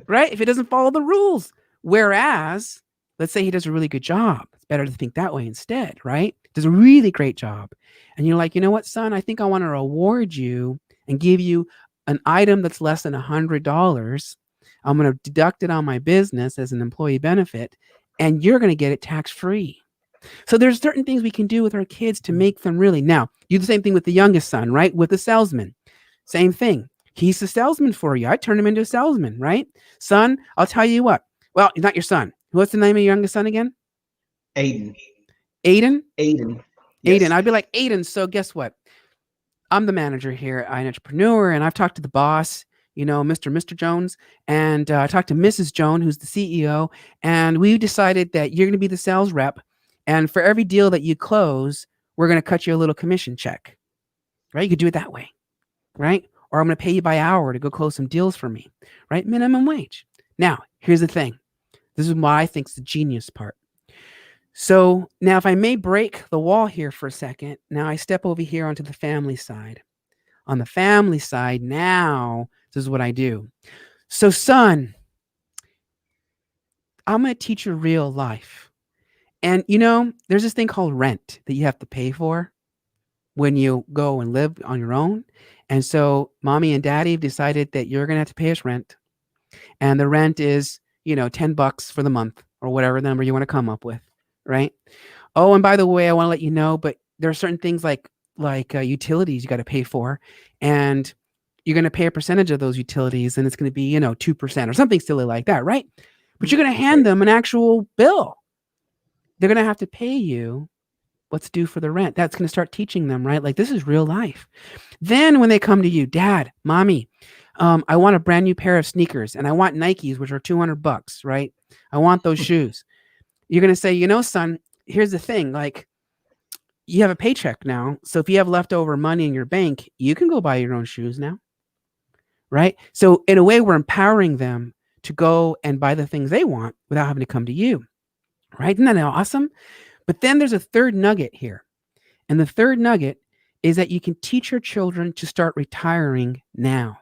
right, if he doesn't follow the rules. Whereas let's say he does a really good job. It's better to think that way instead, right? Does a really great job. And you're like, you know what, son, I think I want to reward you and give you an item that's less than $100. I'm going to deduct it on my business as an employee benefit, and you're going to get it tax free. So there's certain things we can do with our kids to make them really. Now, do the same thing with the youngest son, right? With the salesman. Same thing. He's the salesman for you. I turn him into a salesman, right? Son, I'll tell you what. Well, he's not your son. What's the name of your youngest son again? Aiden. Aiden? Aiden. Aiden. Yes. I'd be like, Aiden, so guess what? I'm the manager here at Entrepreneur, and I've talked to the boss, Mr. Jones, and I talked to Mrs. Jones, who's the CEO, and we decided that you're going to be the sales rep, and for every deal that you close, we're going to cut you a little commission check, right? You could do it that way, right? Or I'm going to pay you by hour to go close some deals for me, right? Minimum wage. Now, here's the thing. This is what I think is the genius part. So now, if I may break the wall here for a second, now I step over here onto the family side. On the family side, now, this is what I do. So, son, I'm going to teach you real life. And, there's this thing called rent that you have to pay for when you go and live on your own. And so, mommy and daddy have decided that you're going to have to pay us rent. And the rent is, $10 for the month or whatever number you want to come up with, right? Oh, and by the way, I want to let you know, but there are certain things like utilities you got to pay for, and you're going to pay a percentage of those utilities, and it's going to be 2% or something silly like that, right? But you're going to hand them an actual bill. They're going to have to pay you what's due for the rent. That's going to start teaching them, right? Like, this is real life. Then when they come to you, dad, mommy, I want a brand new pair of sneakers, and I want Nikes, which are $200, right? I want those shoes. You're going to say, son, here's the thing. Like, you have a paycheck now. So if you have leftover money in your bank, you can go buy your own shoes now, right? So in a way, we're empowering them to go and buy the things they want without having to come to you, right? Isn't that awesome? But then there's a third nugget here. And the third nugget is that you can teach your children to start retiring now.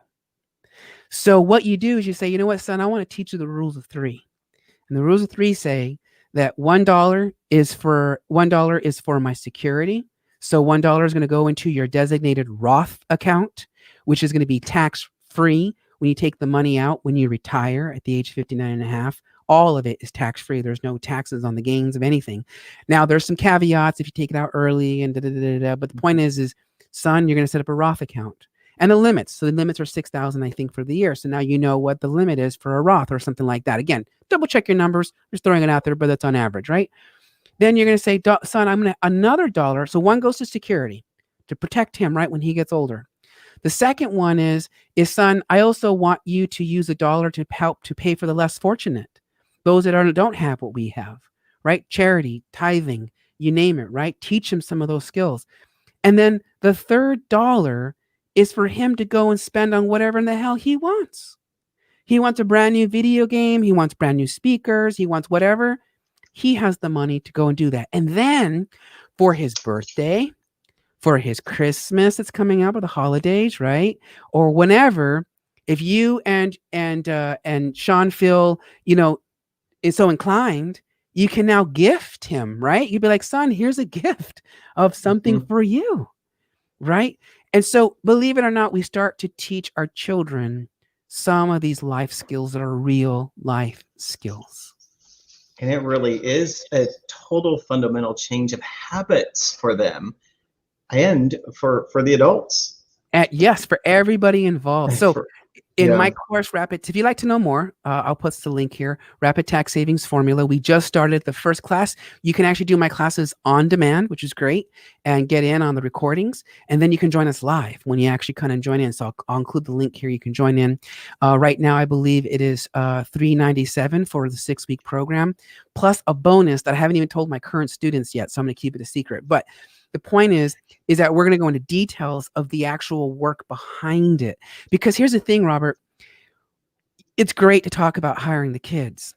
So what you do is you say, you know what, son, I want to teach you the rules of three. And the rules of three say that $1 is for my security. So $1 is going to go into your designated Roth account, which is going to be tax free when you take the money out when you retire at the age of 59 and a half. All of it is tax free. There's no taxes on the gains of anything. Now, there's some caveats if you take it out early and but the point is son, you're going to set up a Roth account. And the limits. So the limits are $6,000, I think, for the year. So now you know what the limit is for a Roth or something like that. Again, double check your numbers. Just throwing it out there, but that's on average, right? Then you're going to say, son, I'm going to another dollar. So one goes to security to protect him, right, when he gets older. The second one is son, I also want you to use $1 to help to pay for the less fortunate, those that don't have what we have, right? Charity, tithing, you name it, right? Teach him some of those skills. And then the third dollar is for him to go and spend on whatever in the hell he wants. He wants a brand new video game. He wants brand new speakers. He wants whatever. He has the money to go and do that. And then for his birthday, for his Christmas that's coming up, or the holidays, right? Or whenever, if you and Shawn feel, is so inclined, you can now gift him, right? You'd be like, son, here's a gift of something for you, right? And so, believe it or not, we start to teach our children some of these life skills that are real life skills. And it really is a total fundamental change of habits for them and for the adults. Yes, for everybody involved. So in my course, if you'd like to know more, I'll put the link here, Rapid Tax Savings Formula. We just started the first class. You can actually do my classes on demand, which is great, and get in on the recordings. And then you can join us live when you actually kind of join in. So I'll include the link here. You can join in. Right now, I believe it is $397 for the 6-week program, plus a bonus that I haven't even told my current students yet. So I'm going to keep it a secret. But the point is that we're going to go into details of the actual work behind it. Because here's the thing, Robert. It's great to talk about hiring the kids.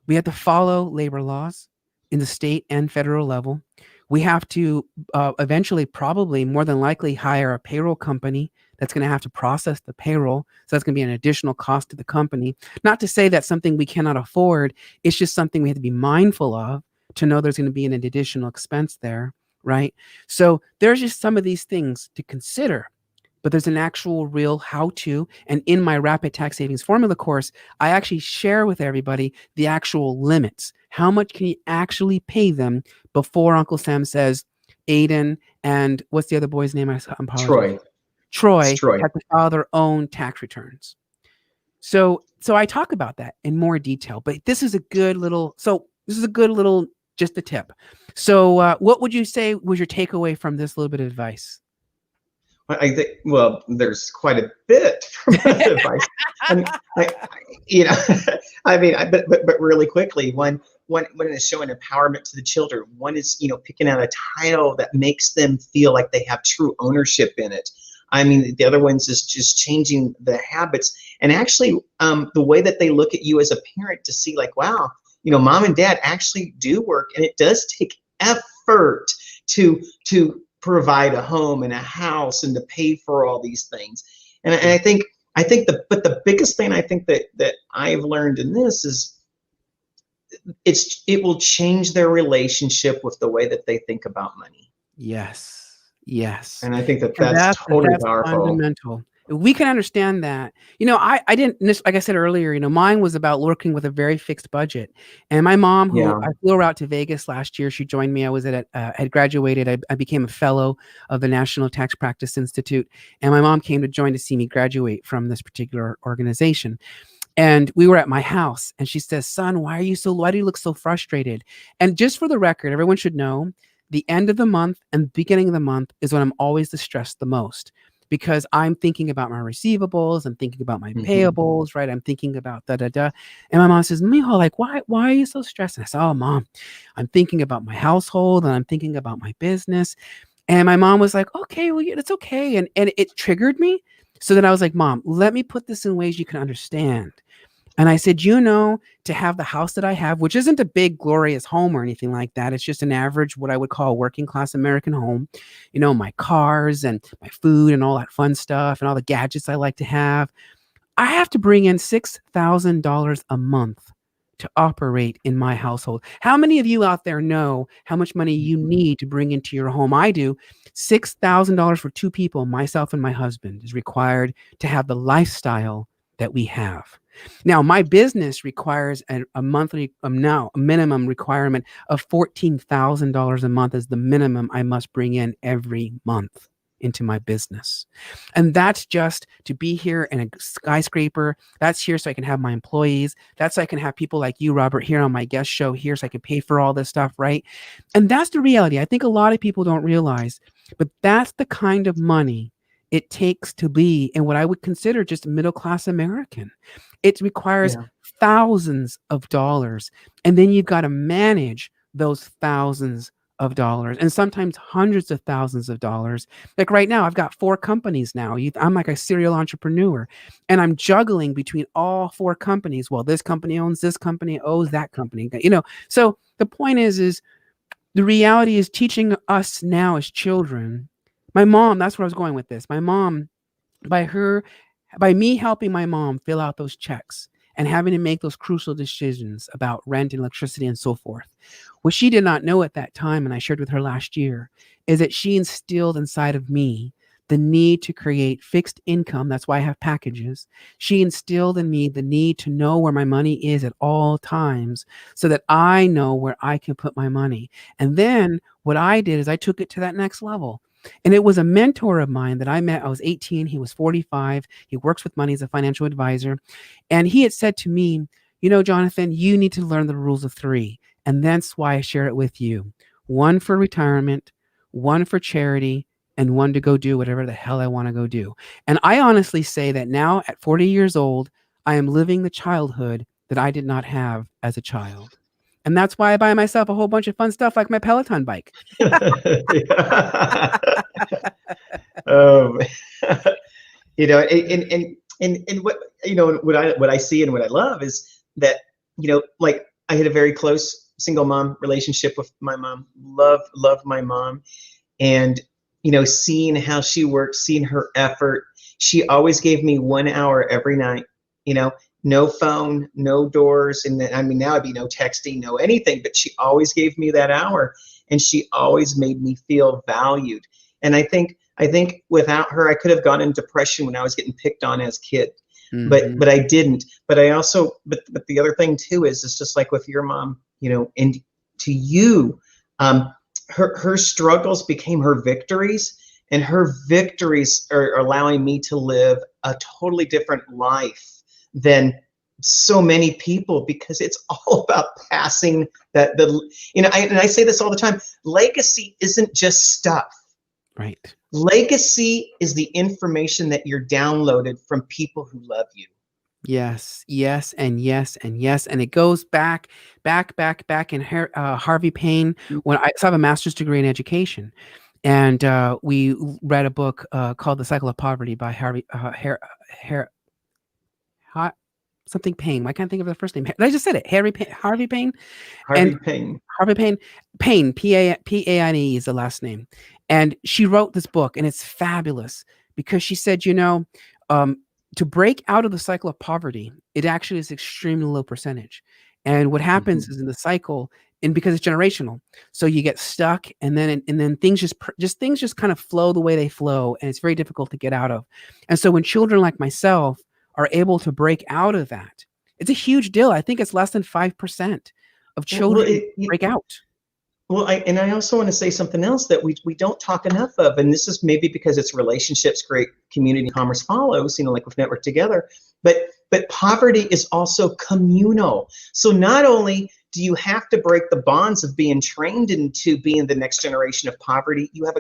We have to follow labor laws in the state and federal level. We have to eventually, probably more than likely, hire a payroll company that's going to have to process the payroll. So that's going to be an additional cost to the company. Not to say that's something we cannot afford. It's just something we have to be mindful of, to know there's going to be an additional expense there, right? So there's just some of these things to consider, but there's an actual real how to. And in my Rapid Tax Savings Formula course, I actually share with everybody the actual limits. How much can you actually pay them before Uncle Sam says, Aiden and what's the other boy's name? I apologize. Troy. It's Troy Troy. have to file their own tax returns. So I talk about that in more detail, but this is a good little, just a tip. So what would you say was your takeaway from this little bit of advice? I think, well, there's quite a bit from that advice. And you know, I mean, but really quickly, one is showing empowerment to the children. One is, picking out a title that makes them feel like they have true ownership in it. I mean, the other ones is just changing the habits, and actually the way that they look at you as a parent, to see like, wow, mom and dad actually do work, and it does take effort to provide a home and a house and to pay for all these things. And the biggest thing I think that I've learned in this is it will change their relationship with the way that they think about money. Yes. Yes. And I think that And that's totally that's powerful. fundamental. We can understand that. I didn't, like I said earlier, mine was about working with a very fixed budget. And my mom, who Yeah. I flew her out to Vegas last year, she joined me. I was had graduated. I became a fellow of the National Tax Practice Institute. And my mom came to join to see me graduate from this particular organization. And we were at my house, and she says, son, why do you look so frustrated? And just for the record, everyone should know, the end of the month and beginning of the month is when I'm always distressed the most, because I'm thinking about my receivables, I'm thinking about my Hmm. payables, right? I'm thinking about da da da. And my mom says, Mijo, like, why are you so stressed? And I said, oh, mom, I'm thinking about my household and I'm thinking about my business. And my mom was like, okay, well, yeah, it's okay. And it triggered me. So then I was like, mom, let me put this in ways you can understand. And I said, to have the house that I have, which isn't a big, glorious home or anything like that. It's just an average, what I would call a working class American home. My cars and my food and all that fun stuff and all the gadgets I like to have. I have to bring in $6,000 a month to operate in my household. How many of you out there know how much money you need to bring into your home? I do. $6,000 for two people, myself and my husband, is required to have the lifestyle that we have. Now, my business requires a monthly, now a minimum requirement of $14,000 a month as the minimum I must bring in every month into my business. And that's just to be here in a skyscraper. That's here so I can have my employees. That's so I can have people like you, Robert, here on my guest show here so I can pay for all this stuff, right? And that's the reality. I think a lot of people don't realize, but that's the kind of money it takes to be in what I would consider just middle-class American. It requires Yeah. thousands of dollars, and then you've got to manage those thousands of dollars and sometimes hundreds of thousands of dollars. Like right now, I've got 4 companies now. I'm like a serial entrepreneur, and I'm juggling between all 4 companies. Well, this company owns this company, owes that company. So the point is the reality is teaching us now as children. My mom, that's where I was going with this. My mom, by me helping my mom fill out those checks and having to make those crucial decisions about rent and electricity and so forth. What she did not know at that time, and I shared with her last year, is that she instilled inside of me the need to create fixed income. That's why I have packages. She instilled in me the need to know where my money is at all times so that I know where I can put my money. And then what I did is I took it to that next level. And it was a mentor of mine that I met. I was 18. He was 45. He works with money as a financial advisor. And he had said to me, Jonathan, you need to learn the rules of 3. And that's why I share it with you. 1 for retirement, 1 for charity, and 1 to go do whatever the hell I want to go do. And I honestly say that now at 40 years old, I am living the childhood that I did not have as a child. And that's why I buy myself a whole bunch of fun stuff like my Peloton bike. um, and what I see and what I love is that, like I had a very close single mom relationship with my mom. Love my mom. And, seeing how she worked, seeing her effort. She always gave me 1 hour every night, you know, no phone, no doors. And then, I mean, now it'd be no texting, no anything, but she always gave me that hour, and she always made me feel valued. And I think without her, I could have gone in depression when I was getting picked on as a kid, Mm-hmm. but I didn't. But I also, but the other thing too is it's just like with your mom, and to you, her struggles became her victories, and her victories are allowing me to live a totally different life than so many people, because it's all about passing and I say this all the time. Legacy isn't just stuff. Right. Legacy is the information that you're downloaded from people who love you. Yes, yes, and yes, and yes, and it goes back, back in Harvey Payne. When so I have a master's degree in education, and we read a book called The Cycle of Poverty by Harvey Ha- something Payne. I can't think of the first name. I just said it. Harvey Payne, and Harvey Payne. Harvey Payne, P-A-N-E is the last name. And she wrote this book, and it's fabulous because she said, um, to break out of the cycle of poverty, it actually is extremely low percentage. And what happens Mhm. is in the cycle, and because it's generational, so you get stuck, and then things just kind of flow the way they flow, and it's very difficult to get out of. And so when children like myself are able to break out of that, it's a huge deal. I think it's less than 5% of Well, children break out. I also want to say something else that we don't talk enough of, and this is maybe because it's relationships, great community, commerce follows, like with Network Together, but poverty is also communal. So not only do you have to break the bonds of being trained into being the next generation of poverty, you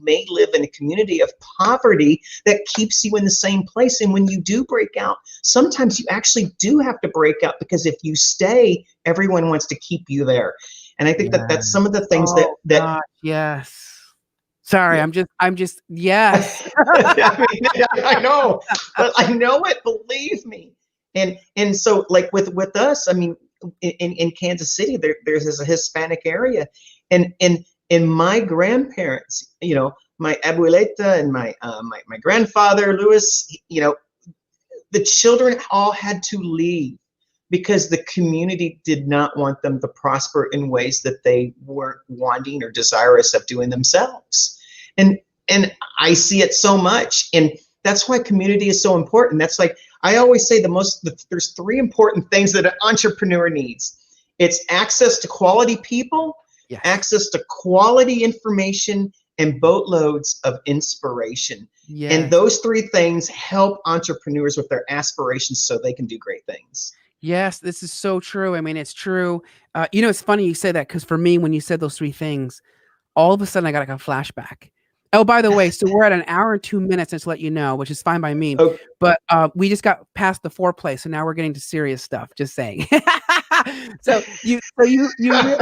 may live in a community of poverty that keeps you in the same place. And when you do break out, sometimes you actually do have to break out, because if you stay, everyone wants to keep you there. And I think that Yeah. that's some of the things that Oh that gosh, yes. Sorry, yeah. I'm just yes. I mean, I know, but I know it. Believe me. And so, like with us, I mean, in Kansas City, there's this Hispanic area, and my grandparents, my abuelita and my grandfather Louis, the children all had to leave because the community did not want them to prosper in ways that they weren't wanting or desirous of doing themselves. And and I see it so much. And that's why community is so important. That's like I always say, there's three important things that an entrepreneur needs. It's access to quality people, Yes. access to quality information, and boatloads of inspiration. And Yes. those three things help entrepreneurs with their aspirations so they can do great things. Yes, this is so true. I mean, it's true. It's funny you say that because for me, when you said those 3 things, all of a sudden I got like a flashback. Oh, by the way, so we're at an hour and 2 minutes, just to let you know, which is fine by me. Oh, But we just got past the foreplay, so now we're getting to serious stuff. Just saying. So you really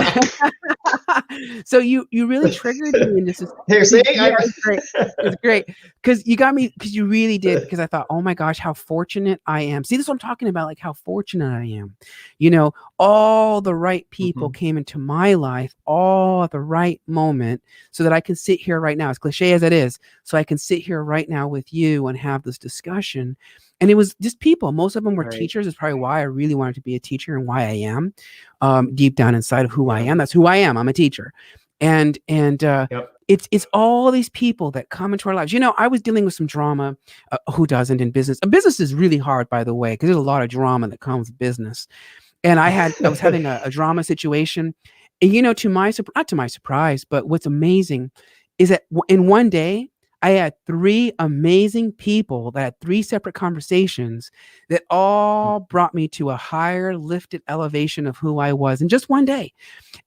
so you really triggered me into this. here, see, Yeah, it's great. It's great because you got me because you really did because I thought, oh my gosh, how fortunate I am. See, this is what I'm talking about, like how fortunate I am. All the right people Mhm. came into my life all at the right moment so that I can sit here right now, as cliche as it is, so I can sit here right now with you and have this discussion. And it was just people. Most of them were Right. teachers. Is probably why I really wanted to be a teacher and why I am deep down inside of who I Yeah. am. That's who I am. I'm a teacher, and Yep. it's all these people that come into our lives. I was dealing with some drama. Who doesn't in business? A business is really hard, by the way, because there's a lot of drama that comes with business. And I was having a drama situation, and to my not to my surprise, but what's amazing is that in one day I had 3 amazing people that had 3 separate conversations that all brought me to a higher lifted elevation of who I was in just one day.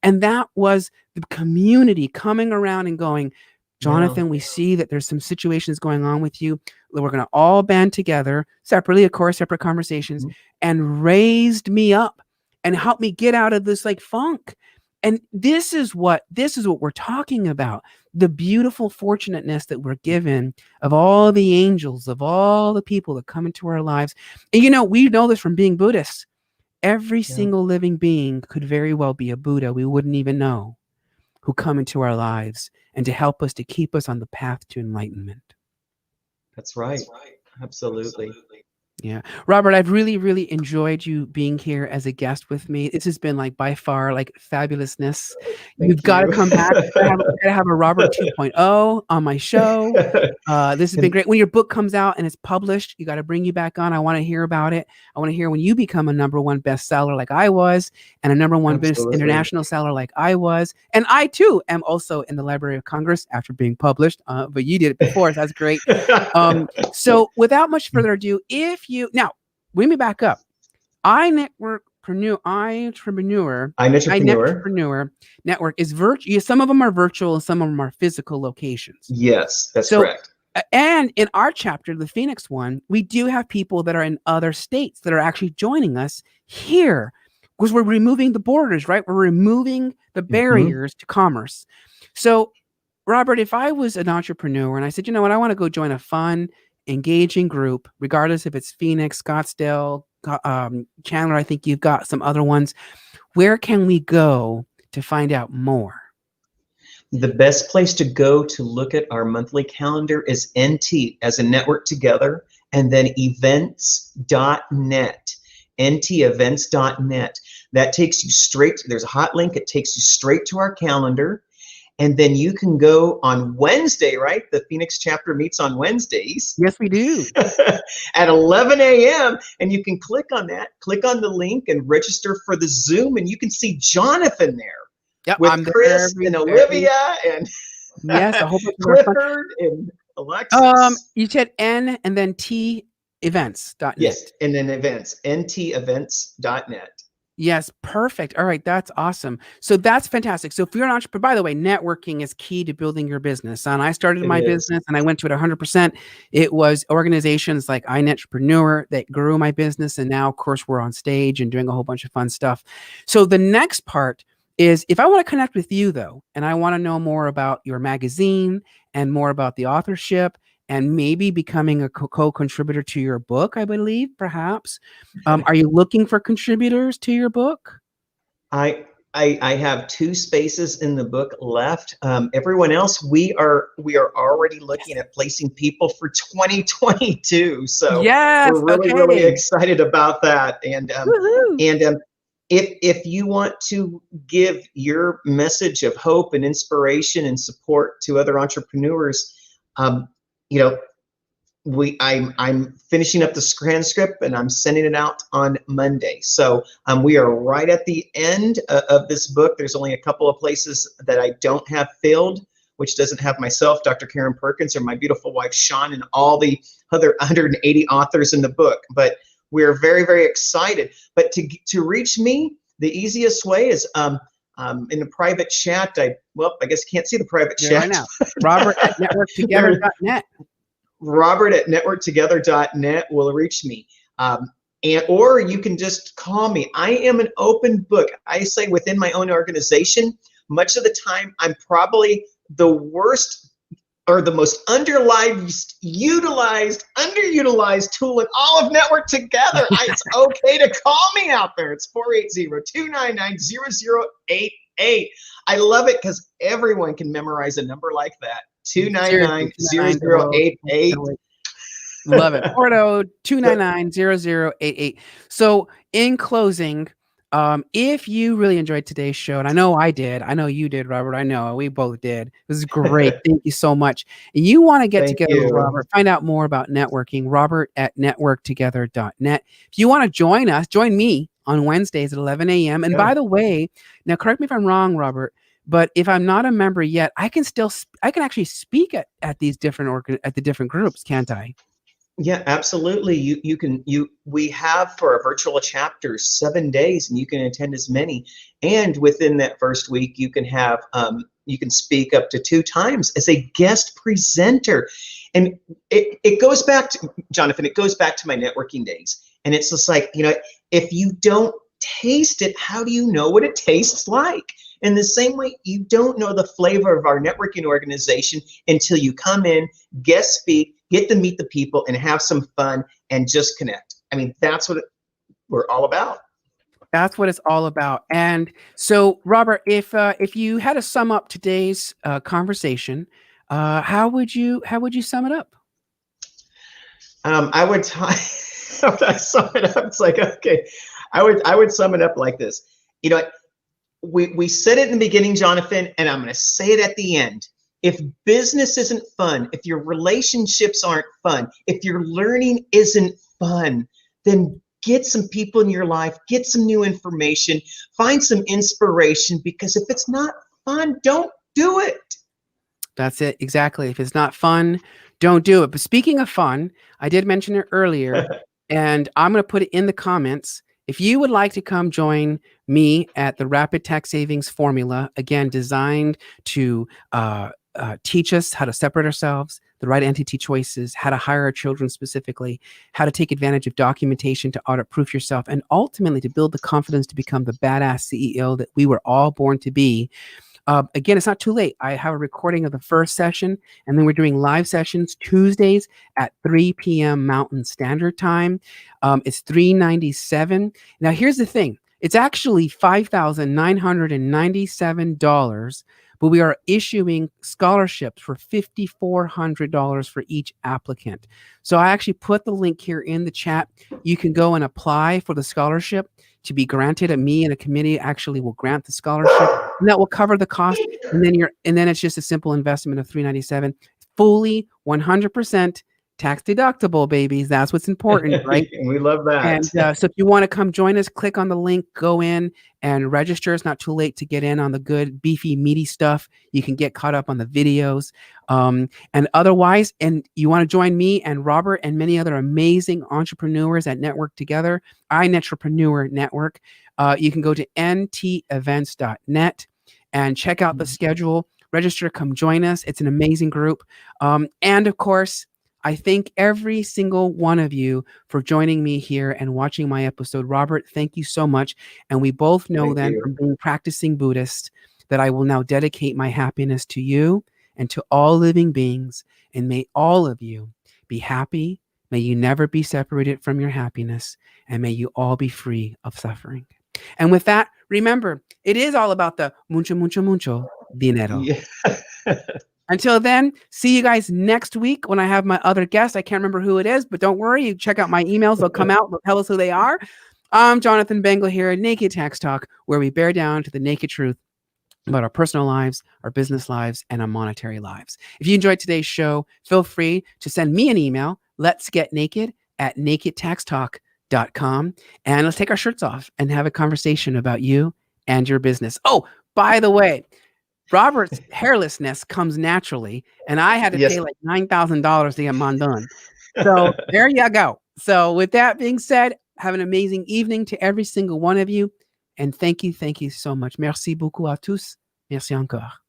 And that was the community coming around and going, Yeah. Jonathan, we see that there's some situations going on with you. We're going to all band together separately, of course, separate conversations, Mhm. and raised me up and helped me get out of this like funk. And this is what we're talking about. The beautiful fortunateness that we're given of all the angels, of all the people that come into our lives. And we know this from being Buddhists. Every Yeah, single living being could very well be a Buddha we wouldn't even know, who come into our lives and to help us, to keep us on the path to enlightenment. that's right. Absolutely. Yeah. Robert, I've really, really enjoyed you being here as a guest with me. This has been like by far like fabulousness. You've Thank got to you. come back. We gotta have a Robert 2.0 on my show. This has been And great. When your book comes out and it's published, you got to bring you back on. I want to hear about it. I want to hear when you become a number one bestseller like I was, and a number one absolutely. international seller like I was. And I too am also in the Library of Congress after being published. But you did it before, so that's great. So without much further ado, if you now bring me back up, iNetworkpreneur, I'm entrepreneur. iNetworkpreneur network is virtual. Some of them are virtual and some of them are physical locations. Yes, that's So, correct. and in our chapter, the Phoenix one, we do have people that are in other states that are actually joining us here because we're removing the borders, right? We're removing the Hmm. barriers to commerce. So, Robert, if I was an entrepreneur and I said, you know what, I want to go join a fun, engaging group, regardless if it's Phoenix, Scottsdale, Chandler, I think you've got some other ones. Where can we go to find out more? The best place to go to look at our monthly calendar is NT as a network together, and then events.net. ntevents.net. That takes you straight, there's a hot link, it takes you straight to our calendar. And then you can go on Wednesday, right? The Phoenix chapter meets on Wednesdays Yes, we do. at 11 a.m. And you can click on that, click on the link and register for the Zoom. And you can see Jonathan there Yep, with I'm there Chris every and very Olivia and yes, a whole bunch of our fun. Clifford and Alexis. You said N and then T Yes, events.net. and then events, ntevents.net. Yes, perfect. All right, that's awesome. So that's fantastic. So if you're an entrepreneur, by the way, networking is key to building your business. And I started It my is. business and I went to it 100%. It was organizations like iNetrepreneur that grew my business. And now, of course, we're on stage and doing a whole bunch of fun stuff. So the next part is if I want to connect with you, though, and I want to know more about your magazine and more about the authorship and maybe becoming a co-contributor to your book, I believe, perhaps. Are you looking for contributors to your book? I I have two spaces in the book left. Everyone else, we are already looking Yes. at placing people for 2022. So Yes. we're really Okay. excited about that. Woohoo. And if you want to give your message of hope and inspiration and support to other entrepreneurs, um, you know, I'm finishing up the transcript and I'm sending it out on Monday. So we are right at the end of this book. There's only a couple of places that I don't have filled, which doesn't have myself, Dr. Karen Perkins, or my beautiful wife Shawn, and all the other 180 authors in the book. But we're very, very excited. But to reach me, the easiest way is in the private chat. I guess you can't see the private There right chat. now. Robert at there, networktogether.net. Robert at networktogether.net will reach me. Or you can just call me. I am an open book. I say within my own organization, much of the time, I'm probably the worst or the most underutilized tool in all of Network Together. It's okay to call me out there. It's 480-299-0088. I love it because everyone can memorize a number like that. Seriously, 299-0088. love it. Porto 299-0088. So in closing, if you really enjoyed today's show, and I know I did, I know you did, Robert, I know we both did. This is great. Thank you so much. And you want to get Thank together with you. Robert, find out more about networking, Robert at networktogether.net. If you want to join us, join me on Wednesdays at 11 a.m. And Yeah. by the way, now correct me if I'm wrong, Robert, but if I'm not a member yet, I can actually speak at these at the different groups, can't I? Yeah, absolutely. We have for our virtual chapters 7 days, and you can attend as many. And within that first week, you can speak up to 2 times as a guest presenter. And it goes back to Jonathan. It goes back to my networking days, and it's just like if you don't taste it, how do you know what it tastes like? In the same way, you don't know the flavor of our networking organization until you come in, guest speak, get to meet the people, and have some fun and just connect. I mean, that's what we're all about. That's what it's all about. And so, Robert, if you had to sum up today's conversation, how would you sum it up? I would how would I sum it up? It's like, okay, I would sum it up like this. You know, we said it in the beginning, Jonathan, and I'm going to say it at the end. If business isn't fun, if your relationships aren't fun, if your learning isn't fun, then get some people in your life, get some new information, find some inspiration, because if it's not fun, don't do it. That's it. Exactly. If it's not fun, don't do it. But speaking of fun, I did mention it earlier, and I'm going to put it in the comments. If you would like to come join me at the Rapid Tax Savings Formula, again, designed to teach us how to separate ourselves, the right entity choices, how to hire our children specifically, how to take advantage of documentation to audit proof yourself, and ultimately to build the confidence to become the badass CEO that we were all born to be. Again, it's not too late. I have a recording of the first session, and then we're doing live sessions Tuesdays at 3 p.m. Mountain Standard Time. It's $397. Now, here's the thing. It's actually $5,997, but we are issuing scholarships for $5,400 for each applicant. So I actually put the link here in the chat. You can go and apply for the scholarship to be granted. Me and a committee actually will grant the scholarship, and that will cover the cost. And then it's just a simple investment of $397, fully 100% tax deductible, babies. That's what's important, right? We love that. And so if you want to come join us, click on the link, go in and register. It's not too late to get in on the good, beefy, meaty stuff. You can get caught up on the videos. And otherwise, and you want to join me and Robert and many other amazing entrepreneurs that network together, iNetrepreneur Network, you can go to ntevents.net and check out the schedule. Register, come join us. It's an amazing group. And of course, I thank every single one of you for joining me here and watching my episode. Robert, thank you so much. And we both know Thank then you. from being practicing Buddhist that I will now dedicate my happiness to you and to all living beings. And may all of you be happy. May you never be separated from your happiness. And may you all be free of suffering. And with that, remember, it is all about the mucho, mucho, mucho dinero. Yeah. Until then, see you guys next week when I have my other guest. I can't remember who it is, but don't worry. You check out my emails. They'll come out. They'll tell us who they are. I'm Jonathan Bengal here at Naked Tax Talk, where we bear down to the naked truth about our personal lives, our business lives, and our monetary lives. If you enjoyed today's show, feel free to send me an email, letsgetnaked@nakedtaxtalk.com, and let's take our shirts off and have a conversation about you and your business. Oh, by the way, Robert's hairlessness comes naturally, and I had to Yes. pay like $9,000 to get mine done. So there you go. So with that being said, have an amazing evening to every single one of you. And thank you so much. Merci beaucoup à tous. Merci encore.